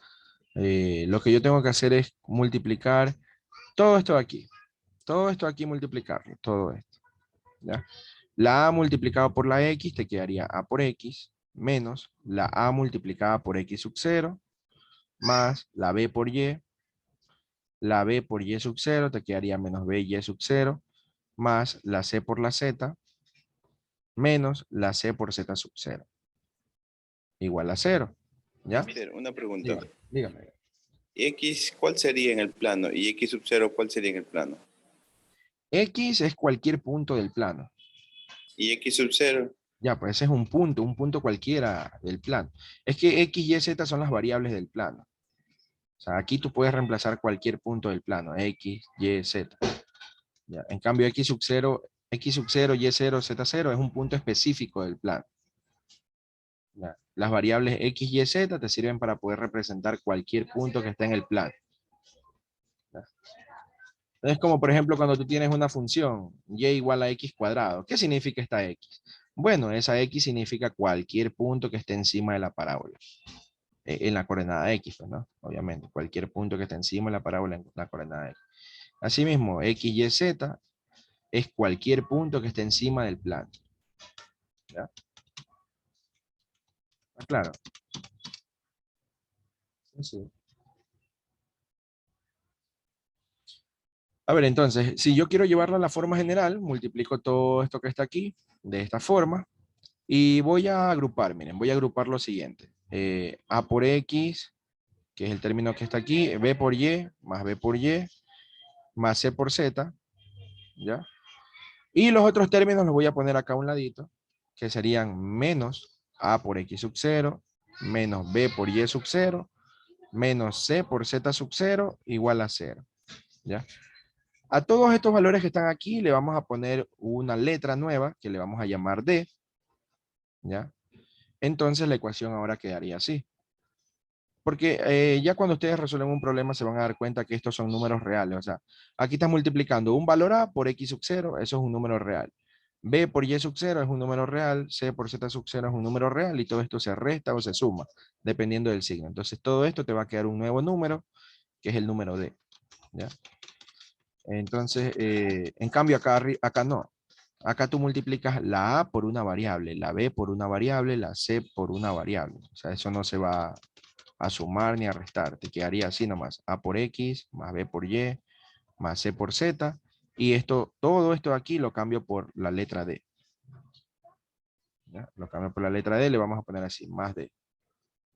Lo que yo tengo que hacer es multiplicar todo esto de aquí. Todo esto de aquí multiplicarlo. Todo esto. ¿Ya? La A multiplicado por la X te quedaría A por X menos la A multiplicada por X sub 0 más la B por Y. La B por Y sub 0 te quedaría menos BY sub 0 más la C por la Z menos la C por Z sub 0 igual a 0. ¿Ya? Mister, una pregunta. Dígame, dígame. ¿Y X cuál sería en el plano? ¿Y X sub 0 cuál sería en el plano? X es cualquier punto del plano. ¿Y X sub 0? Ya, pues ese es un punto cualquiera del plano. Es que X, Y, Z son las variables del plano. O sea, aquí tú puedes reemplazar cualquier punto del plano, X, Y, Z. Ya. En cambio, X sub 0, Y0, Z0 es un punto específico del plano. Ya. Las variables X, Y, Z te sirven para poder representar cualquier punto que esté en el plano. Ya. Es como, por ejemplo, cuando tú tienes una función y igual a x cuadrado. ¿Qué significa esta x? Bueno, esa x significa cualquier punto que esté encima de la parábola. En la coordenada x, pues, ¿no? Obviamente, cualquier punto que esté encima de la parábola en la coordenada x. Asimismo, x, y, z es cualquier punto que esté encima del plano. ¿Ya? Claro. Sí. A ver, entonces, si yo quiero llevarlo a la forma general, multiplico todo esto que está aquí de esta forma y voy a agrupar, miren, voy a agrupar lo siguiente. A por X, que es el término que está aquí, B por Y, más B por Y, más C por Z, ¿ya? Y los otros términos los voy a poner acá a un ladito, que serían menos A por X sub 0, menos B por Y sub 0, menos C por Z sub 0, igual a 0, ¿ya? A todos estos valores que están aquí le vamos a poner una letra nueva que le vamos a llamar D, ¿ya? Entonces la ecuación ahora quedaría así. Porque ya cuando ustedes resuelven un problema se van a dar cuenta que estos son números reales. O sea, aquí estás multiplicando un valor A por X sub 0, eso es un número real. B por Y sub 0 es un número real, C por Z sub 0 es un número real y todo esto se resta o se suma, dependiendo del signo. Entonces todo esto te va a quedar un nuevo número, que es el número D. ¿Ya? Entonces, en cambio acá no. Acá tú multiplicas la A por una variable, la B por una variable, la C por una variable. O sea, eso no se va a sumar ni a restar. Te quedaría así nomás. A por X, más B por Y, más C por Z. Y esto, todo esto de aquí lo cambio por la letra D. ¿Ya? Lo cambio por la letra D, le vamos a poner así, más D,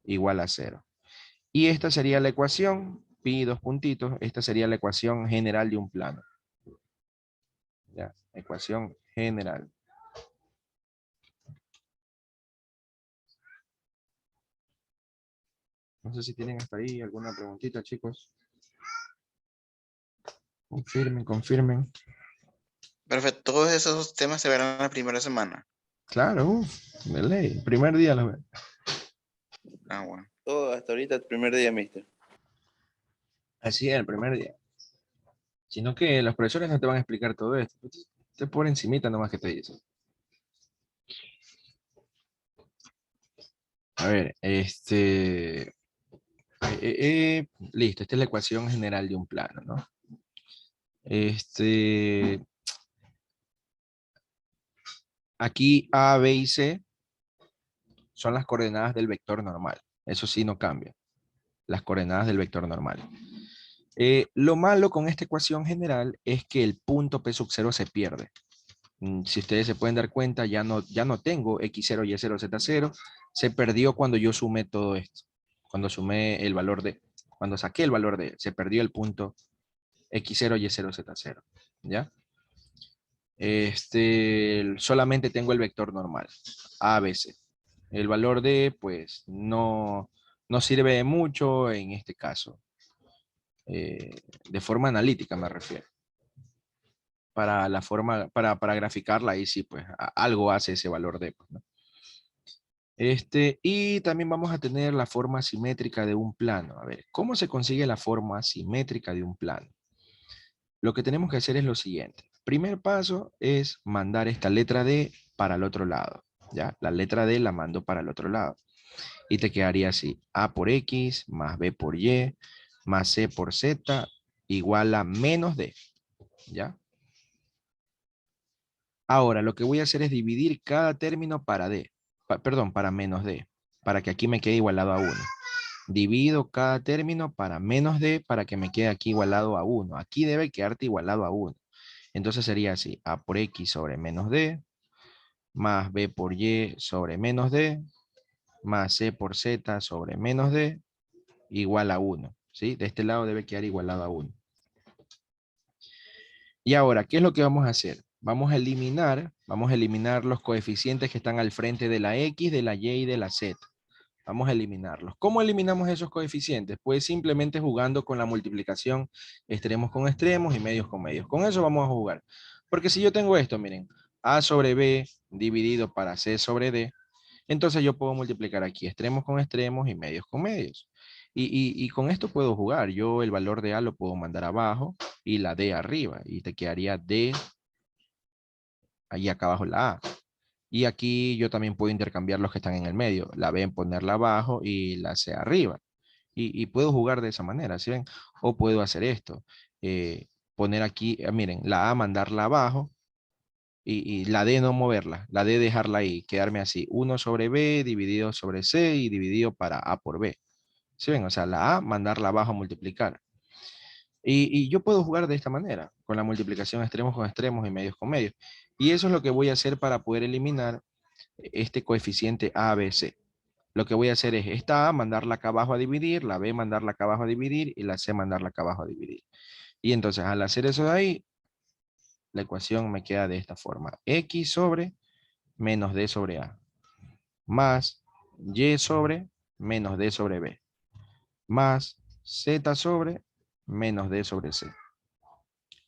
igual a 0. Y esta sería la ecuación, pi dos puntitos, esta sería la ecuación general de un plano. ¿Ya? Ecuación general. No sé si tienen hasta ahí alguna preguntita, chicos. Confirmen, confirmen. Perfecto, todos esos temas se verán la primera semana. Claro, de ley. Primer día lo veo. Ah, bueno. Todo hasta ahorita el primer día, mister. Así es, el primer día. Sino que los profesores no te van a explicar todo esto. Te por encimita nomás que te dicen. A ver, listo, esta es la ecuación general de un plano, ¿no? Aquí A, B y C son las coordenadas del vector normal. Eso sí no cambia. Las coordenadas del vector normal. Lo malo con esta ecuación general es que el punto P sub 0 se pierde. Si ustedes se pueden dar cuenta, ya no tengo X0, Y0, Z0. Se perdió cuando yo sumé todo esto. Cuando sumé el valor de, cuando saqué el valor de, se perdió el punto X0, Y0, Z0. ¿Ya? Solamente tengo el vector normal, A, B, C. El valor de, pues, no sirve de mucho en este caso. De forma analítica me refiero. Para la forma, para graficarla, ahí sí, pues, algo hace ese valor de, pues, ¿no? Y también vamos a tener la forma simétrica de un plano. A ver, ¿cómo se consigue la forma simétrica de un plano? Lo que tenemos que hacer es lo siguiente. Primer paso es mandar esta letra D para el otro lado. ¿Ya? La letra D la mando para el otro lado. Y te quedaría así. A por X más B por Y más C por Z igual a menos D. ¿Ya? Ahora, lo que voy a hacer es dividir cada término para D. Perdón, para menos D. Para que aquí me quede igualado a 1. Divido cada término para menos D para que me quede aquí igualado a 1. Aquí debe quedarte igualado a 1. Entonces sería así, A por X sobre menos D, más B por Y sobre menos D, más C por Z sobre menos D, igual a 1. ¿Sí? De este lado debe quedar igualado a 1. Y ahora, ¿qué es lo que vamos a hacer? Vamos a eliminar los coeficientes que están al frente de la X, de la Y y de la Z. Vamos a eliminarlos. ¿Cómo eliminamos esos coeficientes? Pues simplemente jugando con la multiplicación extremos con extremos y medios con medios. Con eso vamos a jugar. Porque si yo tengo esto, miren, A sobre B dividido para C sobre D, entonces yo puedo multiplicar aquí extremos con extremos y medios con medios. Y con esto puedo jugar. Yo el valor de A lo puedo mandar abajo y la D arriba. Y te quedaría D, ahí acá abajo la A. Y aquí yo también puedo intercambiar los que están en el medio. La B en ponerla abajo y la C arriba. Y puedo jugar de esa manera, ¿sí ven? O puedo hacer esto. Poner aquí, miren, la A mandarla abajo y la D no moverla. La D dejarla ahí, quedarme así. 1 sobre B dividido sobre C y dividido para A por B. ¿Sí ven? O sea, la A mandarla abajo a multiplicar. Y yo puedo jugar de esta manera, con la multiplicación extremos con extremos y medios con medios. Y eso es lo que voy a hacer para poder eliminar este coeficiente ABC. Lo que voy a hacer es esta A mandarla acá abajo a dividir, la B mandarla acá abajo a dividir y la C mandarla acá abajo a dividir. Y entonces al hacer eso de ahí, la ecuación me queda de esta forma. X sobre menos D sobre A más Y sobre menos D sobre B más Z sobre menos D sobre C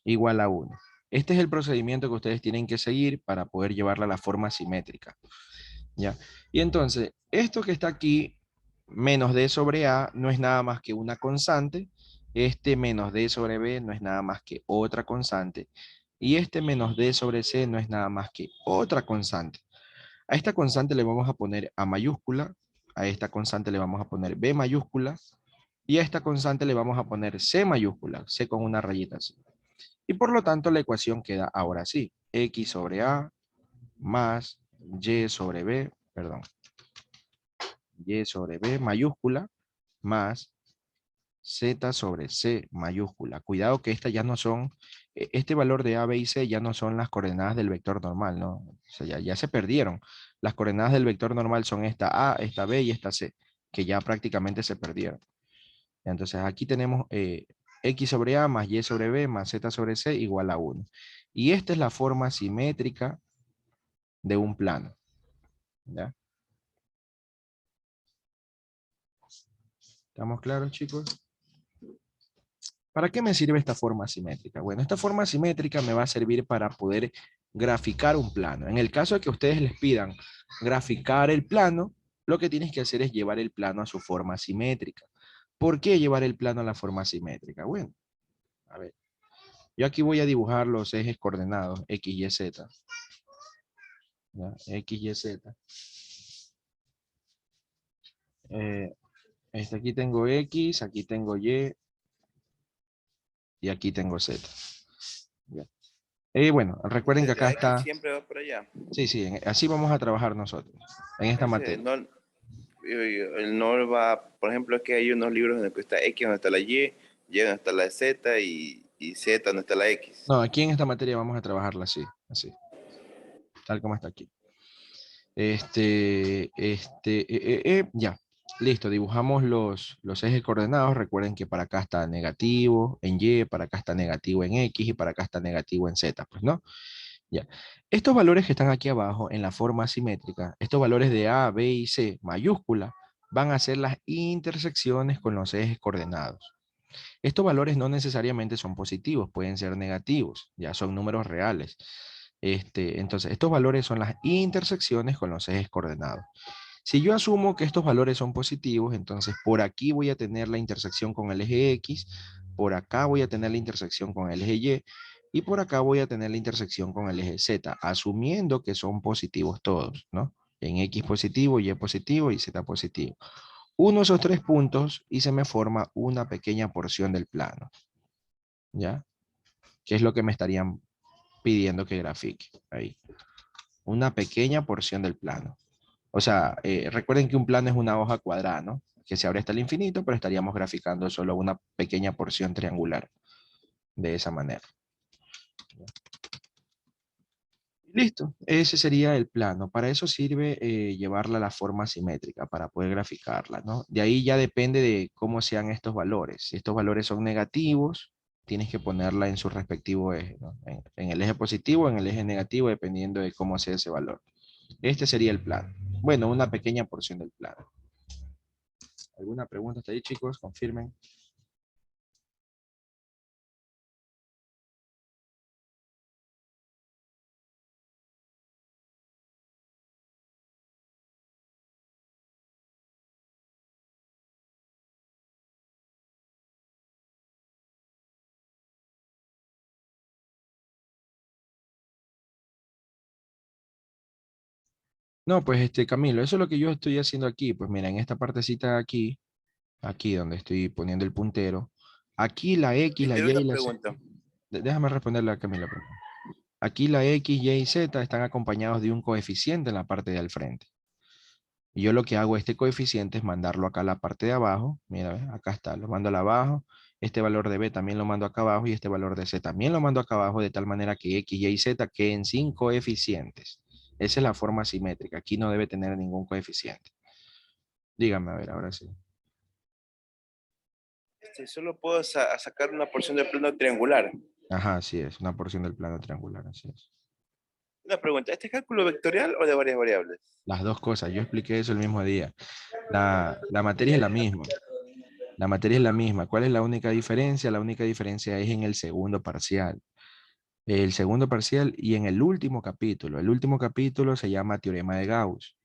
igual a 1. Este es el procedimiento que ustedes tienen que seguir para poder llevarla a la forma simétrica. ¿Ya? Y entonces, esto que está aquí, menos D sobre A, no es nada más que una constante. Este menos D sobre B no es nada más que otra constante. Y este menos D sobre C no es nada más que otra constante. A esta constante le vamos a poner A mayúscula, a esta constante le vamos a poner B mayúscula, y a esta constante le vamos a poner C mayúscula, C con una rayita así. Y por lo tanto la ecuación queda ahora así. X sobre A más Y sobre B, perdón, Y sobre B mayúscula más Z sobre C mayúscula. Cuidado que estas ya no son, este valor de A, B y C ya no son las coordenadas del vector normal, ¿no? O sea, ya se perdieron. Las coordenadas del vector normal son esta A, esta B y esta C, que ya prácticamente se perdieron. Entonces aquí tenemos X sobre A más Y sobre B más Z sobre C igual a 1. Y esta es la forma simétrica de un plano. ¿Ya? ¿Estamos claros, chicos? ¿Para qué me sirve esta forma simétrica? Bueno, esta forma simétrica me va a servir para poder graficar un plano. En el caso de que ustedes les pidan graficar el plano, lo que tienes que hacer es llevar el plano a su forma simétrica. ¿Por qué llevar el plano a la forma simétrica? Bueno, a ver. Yo aquí voy a dibujar los ejes coordenados, X, Y, Z. ¿Ya? X, Y, Z. Aquí tengo X, aquí tengo y aquí tengo Z. ¿Ya? Bueno, recuerden que Desde acá X está... siempre va por allá. Sí, sí, así vamos a trabajar nosotros, en esta Ese materia. no, el no va, por ejemplo, es que hay unos libros en los que está X donde está la Y donde está la Z y Z donde está la X. No, aquí en esta materia vamos a trabajarla así, así, tal como está aquí. Ya, listo, dibujamos los ejes coordenados. Recuerden que para acá está negativo en Y, para acá está negativo en X y para acá está negativo en Z, pues, ¿no? Ya. Estos valores que están aquí abajo en la forma simétrica, estos valores de A, B y C mayúscula, van a ser las intersecciones con los ejes coordenados. Estos valores no necesariamente son positivos, pueden ser negativos, ya son números reales. Entonces, estos valores son las intersecciones con los ejes coordenados. Si yo asumo que estos valores son positivos, entonces por aquí voy a tener la intersección con el eje X, por acá voy a tener la intersección con el eje Y, y por acá voy a tener la intersección con el eje Z, asumiendo que son positivos todos, ¿no? En X positivo, Y positivo y Z positivo. Uno esos tres puntos y se me forma una pequeña porción del plano, ¿ya? ¿Qué es lo que me estarían pidiendo que grafique? Ahí. Una pequeña porción del plano. O sea, recuerden que un plano es una hoja cuadrada, ¿no? Que se abre hasta el infinito, pero estaríamos graficando solo una pequeña porción triangular. De esa manera. Listo, ese sería el plano. Para eso sirve llevarla a la forma simétrica, para poder graficarla, ¿no? De ahí ya depende de cómo sean estos valores. Si estos valores son negativos, tienes que ponerla en su respectivo eje, ¿no? En el eje positivo o en el eje negativo, dependiendo de cómo sea ese valor. Este sería el plano. Bueno, una pequeña porción del plano. ¿Alguna pregunta hasta ahí, chicos? Confirmen. No, pues Camilo, eso es lo que yo estoy haciendo aquí. Pues mira, en esta partecita aquí, aquí donde estoy poniendo el puntero, aquí la X, Yo la tengo Y una y la Z. pregunta. Déjame responderle a Camilo primero. Aquí la X, Y y Z están acompañados de un coeficiente en la parte de al frente. Y yo lo que hago este coeficiente es mandarlo acá a la parte de abajo. Mira, ¿ves? Acá está, lo mando a la abajo. Este valor de B también lo mando acá abajo y este valor de C también lo mando acá abajo de tal manera que X, Y y Z queden sin coeficientes. Esa es la forma simétrica. Aquí no debe tener ningún coeficiente. Dígame, a ver, ahora sí. Solo puedo sacar una porción del plano triangular. Ajá, así es, una porción del plano triangular, así es. Una pregunta, ¿este es cálculo vectorial o de varias variables? Las dos cosas, yo expliqué eso el mismo día. La materia es la misma. La materia es la misma. ¿Cuál es la única diferencia? La única diferencia es en el segundo parcial. El segundo parcial y en el último capítulo. El último capítulo se llama teorema de Gauss.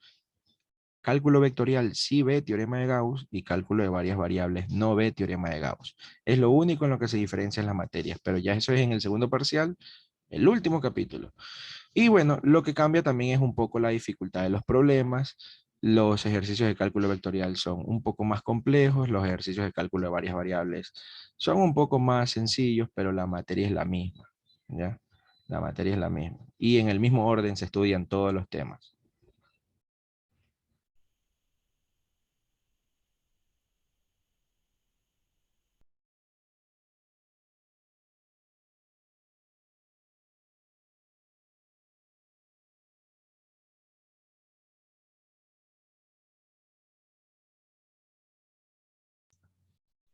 Cálculo vectorial sí ve teorema de Gauss y cálculo de varias variables no ve teorema de Gauss. Es lo único en lo que se diferencian las materias, pero ya eso es en el segundo parcial, el último capítulo. Y bueno, lo que cambia también es un poco la dificultad de los problemas. Los ejercicios de cálculo vectorial son un poco más complejos, los ejercicios de cálculo de varias variables son un poco más sencillos, pero la materia es la misma, ¿ya? La materia es la misma. Y en el mismo orden se estudian todos los temas.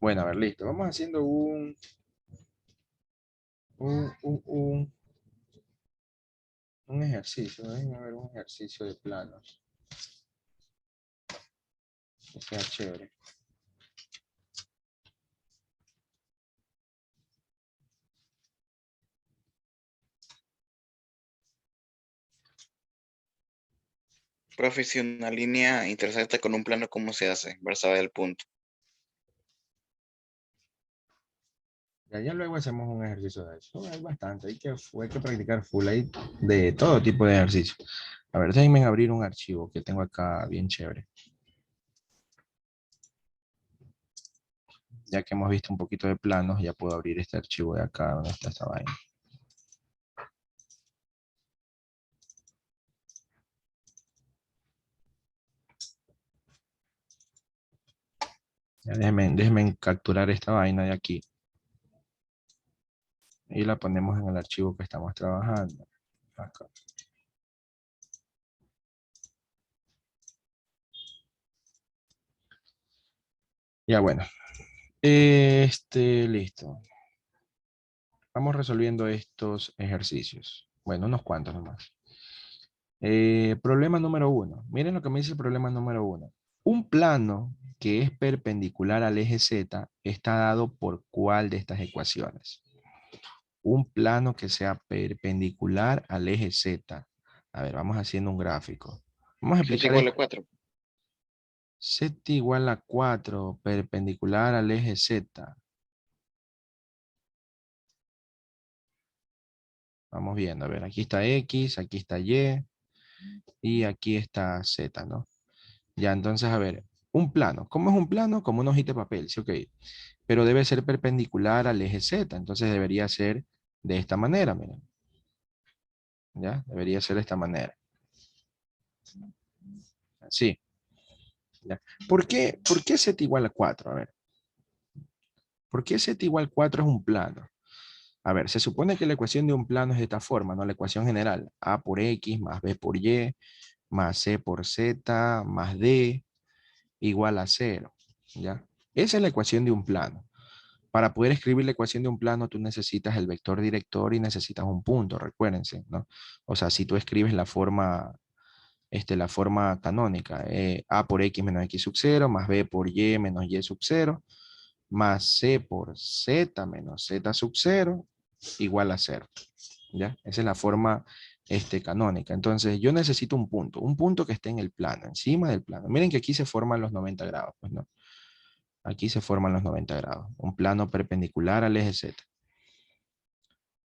Bueno, a ver, listo. Vamos haciendo un, un, un, un ejercicio. Déjenme ver un ejercicio de planos. Que sea chévere. Profe, si una línea intersecta con un plano, ¿cómo se hace? Para saber el punto. Ya luego hacemos un ejercicio de eso. Hay bastante, hay que practicar full, hay de todo tipo de ejercicios. A ver, déjenme abrir un archivo que tengo acá bien chévere. Ya que hemos visto un poquito de planos, ya puedo abrir este archivo de acá donde está esta vaina. Ya déjenme capturar esta vaina de aquí. Y la ponemos en el archivo que estamos trabajando. Acá. Ya bueno. Listo. Vamos resolviendo estos ejercicios. Bueno, unos cuantos nomás. Problema número 1. Miren lo que me dice el problema número 1. Un plano que es perpendicular al eje Z está dado por ¿cuál de estas ecuaciones? Un plano que sea perpendicular al eje Z. A ver, vamos haciendo un gráfico. Vamos a Z explicar igual esto. a 4. Z igual a 4, perpendicular al eje Z. Vamos viendo, a ver, aquí está X, aquí está y aquí está Z, ¿no? Ya, entonces, a ver, un plano. ¿Cómo es un plano? Como una hojita de papel, ¿sí? Ok. Pero debe ser perpendicular al eje Z, entonces debería ser de esta manera, miren. ¿Ya? Debería ser de esta manera. Así. ¿Ya? ¿Por qué Z igual a 4? A ver. ¿Por qué Z igual a 4 es un plano? A ver, se supone que la ecuación de un plano es de esta forma, ¿no? La ecuación general. A por X más B por Y más C por Z más D igual a 0. ¿Ya? Esa es la ecuación de un plano. Para poder escribir la ecuación de un plano, tú necesitas el vector director y necesitas un punto, recuérdense, ¿no? O sea, si tú escribes la forma canónica, A por X menos X sub 0, más B por Y menos Y sub 0, más C por Z menos Z sub 0, igual a 0. ¿Ya? Esa es la forma canónica. Entonces, yo necesito un punto que esté en el plano, encima del plano. Miren que aquí se forman los 90 grados, pues, ¿no? Aquí se forman los 90 grados, un plano perpendicular al eje Z.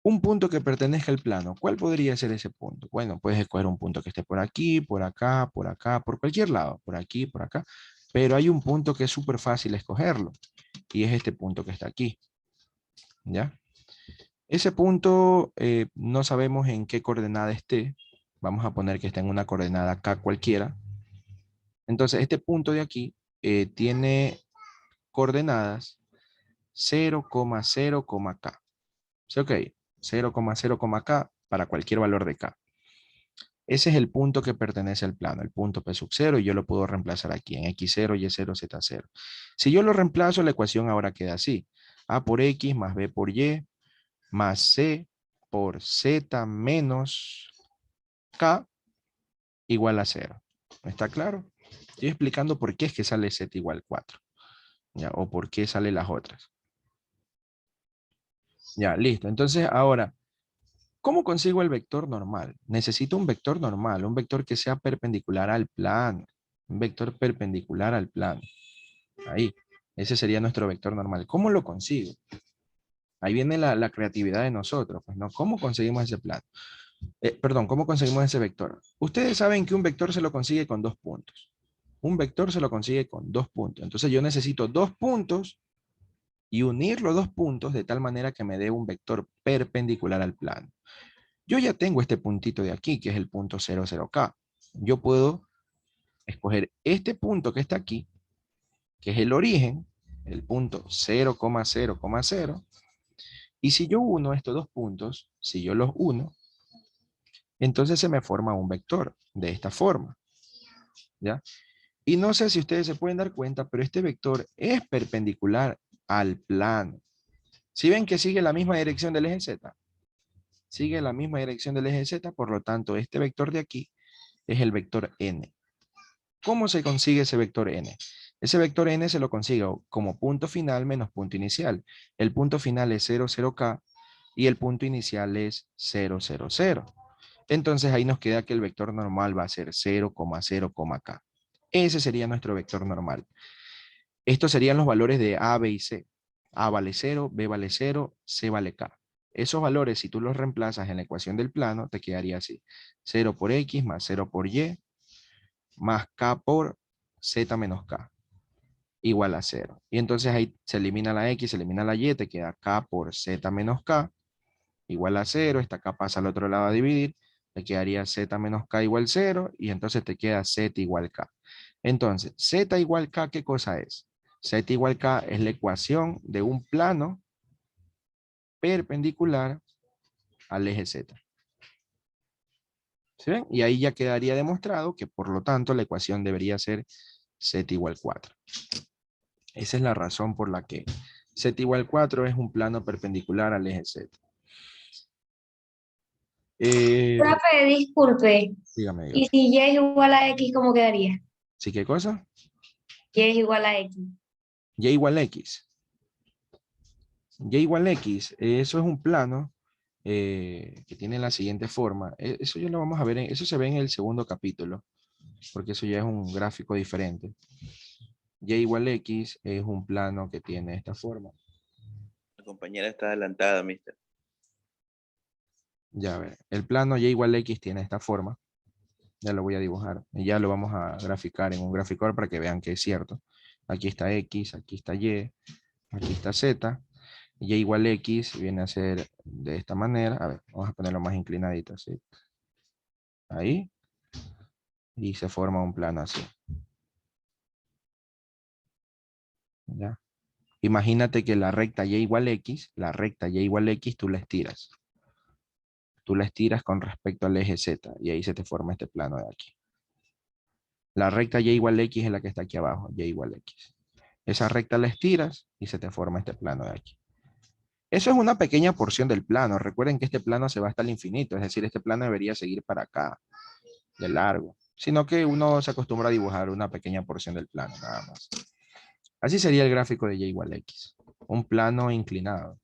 Un punto que pertenezca al plano, ¿cuál podría ser ese punto? Bueno, puedes escoger un punto que esté por aquí, por acá, por cualquier lado, por aquí, por acá, pero hay un punto que es súper fácil escogerlo, y es este punto que está aquí, ¿ya? Ese punto no sabemos en qué coordenada esté, vamos a poner que está en una coordenada K cualquiera, entonces este punto de aquí tiene coordenadas 0,0, K. ¿Sí? Ok, 0,0, K para cualquier valor de K. Ese es el punto que pertenece al plano, el punto P sub 0, y yo lo puedo reemplazar aquí en X0, Y0, Z0. Si yo lo reemplazo, la ecuación ahora queda así. A por X más B por Y más C por Z menos K igual a 0. ¿Está claro? Estoy explicando por qué es que sale Z igual 4. ¿Ya? O por qué salen las otras. Ya, listo. Entonces, ahora, ¿cómo consigo el vector normal? Necesito un vector normal, un vector que sea perpendicular al plano. Un vector perpendicular al plano. Ahí. Ese sería nuestro vector normal. ¿Cómo lo consigo? Ahí viene la creatividad de nosotros, pues, ¿no? ¿Cómo conseguimos ese plano? Perdón, ¿cómo conseguimos ese vector? Ustedes saben que un vector se lo consigue con 2 puntos. Un vector se lo consigue con 2 puntos. Entonces yo necesito 2 puntos y unir los 2 puntos de tal manera que me dé un vector perpendicular al plano. Yo ya tengo este puntito de aquí, que es el punto 00K. Yo puedo escoger este punto que está aquí, que es el origen, el punto 0,0,0, y si yo uno estos 2 puntos, si yo los uno, entonces se me forma un vector de esta forma, ¿ya? Y no sé si ustedes se pueden dar cuenta, pero este vector es perpendicular al plano. ¿Sí ven que sigue la misma dirección del eje Z? Sigue la misma dirección del eje Z, por lo tanto, este vector de aquí es el vector n. ¿Cómo se consigue ese vector n? Ese vector n se lo consigo como punto final menos punto inicial. El punto final es 0, 0K y el punto inicial es 0, 0, 0. Entonces ahí nos queda que el vector normal va a ser 0,0, K. Ese sería nuestro vector normal. Estos serían los valores de A, B y C. A vale 0, B vale 0, C vale K. Esos valores, si tú los reemplazas en la ecuación del plano, te quedaría así. 0 por X más 0 por Y más K por Z menos K igual a 0. Y entonces ahí se elimina la X, se elimina la Y, te queda K por Z menos K igual a 0. Esta K pasa al otro lado a dividir, te quedaría Z menos K igual 0 y entonces te queda Z igual K. Entonces, Z igual K, ¿qué cosa es? Z igual K es la ecuación de un plano perpendicular al eje Z. ¿Sí ven? Y ahí ya quedaría demostrado que por lo tanto la ecuación debería ser Z igual 4. Esa es la razón por la que Z igual 4 es un plano perpendicular al eje Z. Profe, disculpe. Dígame, ¿Y dígame. si y es igual a x, cómo quedaría? ¿Sí qué cosa? Y es igual a x. Y igual X. Y igual X, eso es un plano que tiene la siguiente forma. Eso ya lo vamos a ver, eso se ve en el segundo capítulo, porque eso ya es un gráfico diferente. Y igual X es un plano que tiene esta forma. La compañera está adelantada, mister. Ya ver, el plano Y igual X tiene esta forma. Ya lo voy a dibujar. Y ya lo vamos a graficar en un graficador para que vean que es cierto. Aquí está X, aquí está Y, aquí está Z. Y igual X viene a ser de esta manera. A ver, vamos a ponerlo más inclinadito, ¿sí? Ahí. Y se forma un plano así. ¿Ya? Imagínate que la recta Y igual X, tú la estiras. Tú la estiras con respecto al eje Z. Y ahí se te forma este plano de aquí. La recta Y igual X es la que está aquí abajo. Y igual X. Esa recta la estiras y se te forma este plano de aquí. Eso es una pequeña porción del plano. Recuerden que este plano se va hasta el infinito. Es decir, este plano debería seguir para acá, de largo. Sino que uno se acostumbra a dibujar una pequeña porción del plano, nada más. Así sería el gráfico de Y igual X. Un plano inclinado.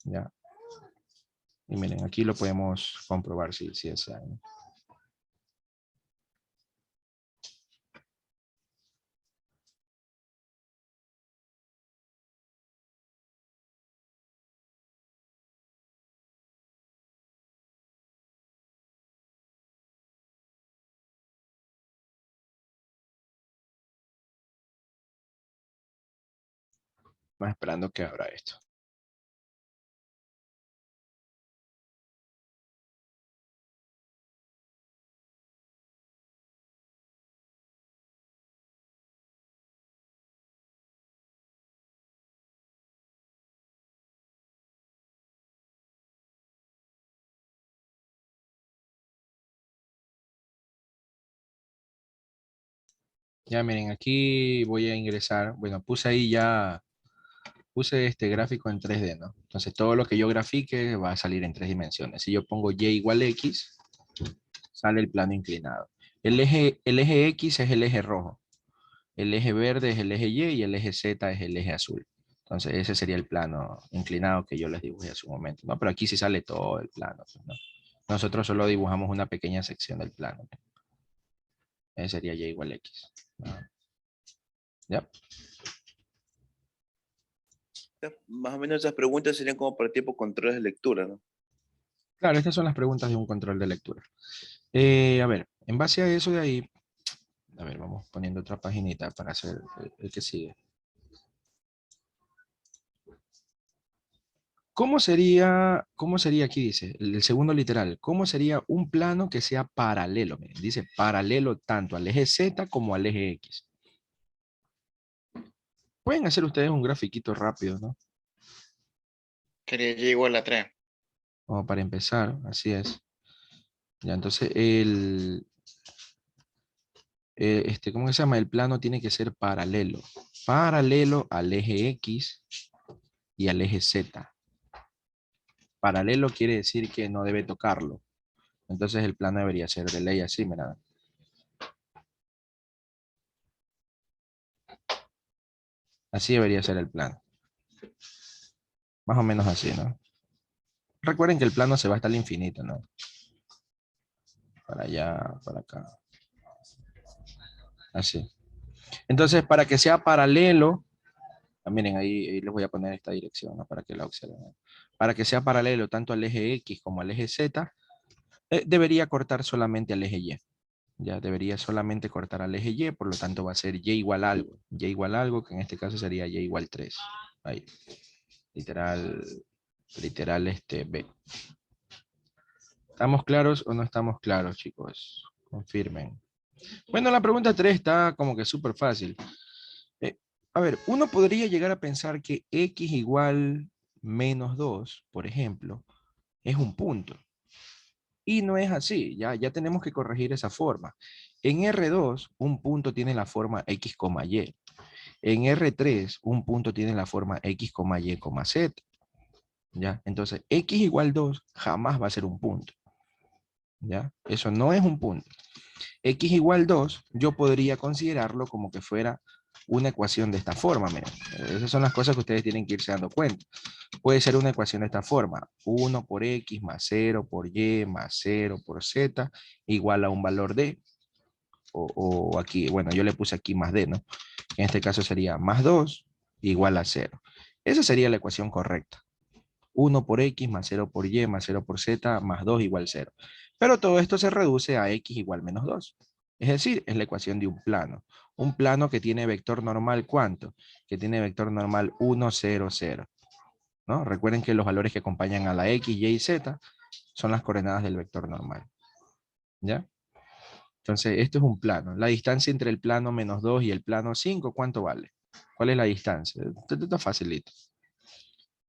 ¿Ya? Y miren, aquí lo podemos comprobar si desean. Más esperando que abra esto. Ya miren, aquí voy a ingresar. Bueno, puse ahí ya, puse este gráfico en 3D, ¿no? Entonces todo lo que yo grafique va a salir en 3 dimensiones. Si yo pongo Y igual X, sale el plano inclinado. El eje X es el eje rojo. El eje verde es el eje Y el eje Z es el eje azul. Entonces ese sería el plano inclinado que yo les dibujé hace un momento, ¿no? Pero aquí sí sale todo el plano, pues, ¿no? Nosotros solo dibujamos una pequeña sección del plano. Ese sería Y igual X. ¿No? ¿Ya? Más o menos esas preguntas serían como para tipo controles de lectura, ¿no? Claro, estas son las preguntas de un control de lectura. A ver, en base a eso de ahí, a ver, vamos poniendo otra paginita para hacer el que sigue. cómo sería aquí dice, el segundo literal, cómo sería un plano que sea paralelo? Miren, dice paralelo tanto al eje Z como al eje X. Pueden hacer ustedes un grafiquito rápido, ¿no? Sería Y igual a 3. Como para empezar, así es. Ya, entonces ¿cómo se llama? El plano tiene que ser paralelo. Paralelo al eje X y al eje Z. Paralelo quiere decir que no debe tocarlo. Entonces el plano debería ser de ley así, mira. Así debería ser el plano. Más o menos así, ¿no? Recuerden que el plano se va hasta el infinito, ¿no? para allá, para acá. Así. Entonces, para que sea paralelo, miren, ahí les voy a poner esta dirección, ¿no? Para que la observen. Para que sea paralelo tanto al eje X como al eje Z, debería cortar solamente al eje Y. Ya debería solamente cortar al eje Y, por lo tanto va a ser Y igual a algo. Y igual a algo, que en este caso sería Y igual 3. Ahí. Literal B. ¿Estamos claros o no estamos claros, chicos? Confirmen. Bueno, la pregunta 3 está como que súper fácil. A ver, uno podría llegar a pensar que X igual menos 2, por ejemplo, es un punto. Y no es así, ya tenemos que corregir esa forma. En R2, un punto tiene la forma X, Y. En R3, un punto tiene la forma X, Y, Z. ¿Ya? Entonces, X igual 2 jamás va a ser un punto. ¿Ya? Eso no es un punto. X igual 2, yo podría considerarlo como que fuera una ecuación de esta forma. Miren. Esas son las cosas que ustedes tienen que irse dando cuenta. Puede ser una ecuación de esta forma. 1 por X más 0 por Y más 0 por Z igual a un valor de, o aquí, bueno, yo le puse aquí más D, ¿no? En este caso sería más 2 igual a 0. Esa sería la ecuación correcta. 1 por X más 0 por Y más 0 por Z más 2 igual 0. Pero todo esto se reduce a X igual menos 2. Es decir, es la ecuación de un plano. Un plano que tiene vector normal, ¿cuánto? Que tiene vector normal 1, 0, 0. ¿No? Recuerden que los valores que acompañan a la X, Y y Z son las coordenadas del vector normal. ¿Ya? Entonces, esto es un plano. La distancia entre el plano menos 2 y el plano 5, ¿cuánto vale? ¿Cuál es la distancia? Esto está facilito.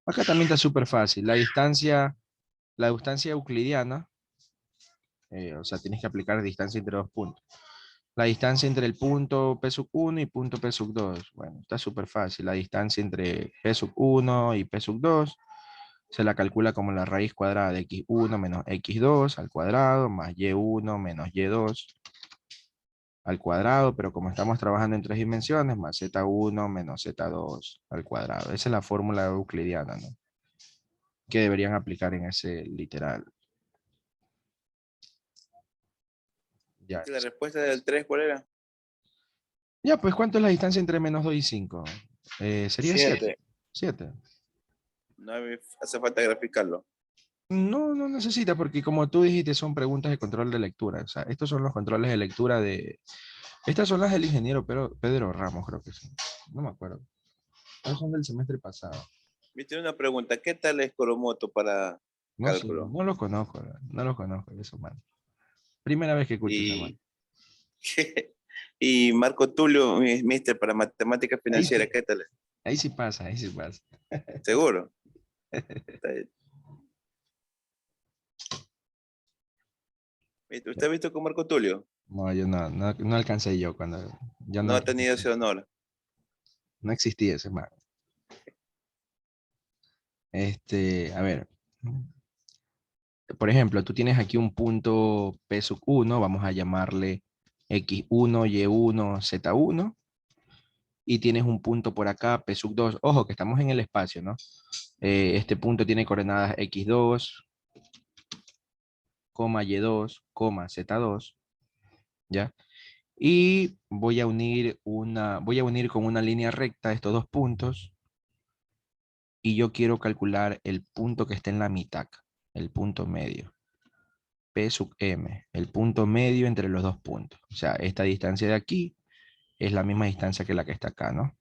Acá también está súper fácil. La distancia euclidiana, o sea, tienes que aplicar distancia entre dos puntos. La distancia entre el punto P sub 1 y punto P sub 2. Bueno, está súper fácil. La distancia entre P sub 1 y P sub 2 se la calcula como la raíz cuadrada de x1 menos x2 al cuadrado más y1 menos y2 al cuadrado, pero como estamos trabajando en 3 dimensiones, más z1 menos z2 al cuadrado. Esa es la fórmula euclidiana, ¿no? Que deberían aplicar en ese literal. Ya. ¿La respuesta del 3 cuál era? Ya, pues, ¿cuánto es la distancia entre menos 2 y 5? Sería 7. 7. 7. No hace falta graficarlo. No, no necesita, porque como tú dijiste, son preguntas de control de lectura. O sea, estos son los controles de lectura de... Estas son las del ingeniero Pedro Ramos, creo que son. No me acuerdo. Estas son del semestre pasado. Viste una pregunta, ¿qué tal es Coromoto para No sé, cálculo? no los conozco, no los conozco, eso, man. Primera vez que escucho esa man. Y, y Marco Tulio, mister, para matemáticas Ahí financieras, sí, ¿qué tal es? ahí sí pasa, ahí sí pasa. ¿Seguro? Está bien. ¿Usted ha visto con Marco Tulio? No, yo no alcancé yo cuando... Yo no No ha tenido alcancé. ese honor. No existía ese man. A ver. Por ejemplo, tú tienes aquí un punto P sub 1, vamos a llamarle X1, Y1, Z1. Y tienes un punto por acá, P sub 2. Ojo, que estamos en el espacio, ¿no? Este punto tiene coordenadas X2, Y2, Z2, ¿ya? Y voy a unir con una línea recta estos dos puntos. Y yo quiero calcular el punto que está en la mitad, el punto medio. P sub M, el punto medio entre los dos puntos. O sea, esta distancia de aquí es la misma distancia que la que está acá, ¿no?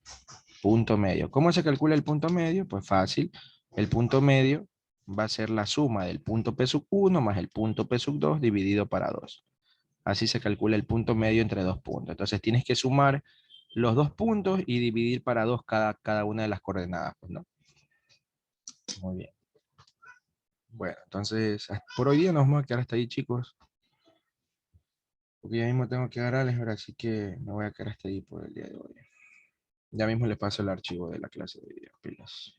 Punto medio. ¿Cómo se calcula el punto medio? Pues fácil. El punto medio va a ser la suma del punto P sub 1 más el punto P sub 2 dividido para 2. Así se calcula el punto medio entre dos puntos. Entonces tienes que sumar los dos puntos y dividir para 2 cada una de las coordenadas, pues, ¿no? Muy bien. Bueno, entonces por hoy día nos vamos a quedar hasta ahí, chicos. Porque ya mismo tengo que dar álgebra, así que me voy a quedar hasta ahí por el día de hoy. Ya mismo les paso el archivo de la clase de video. Pilas.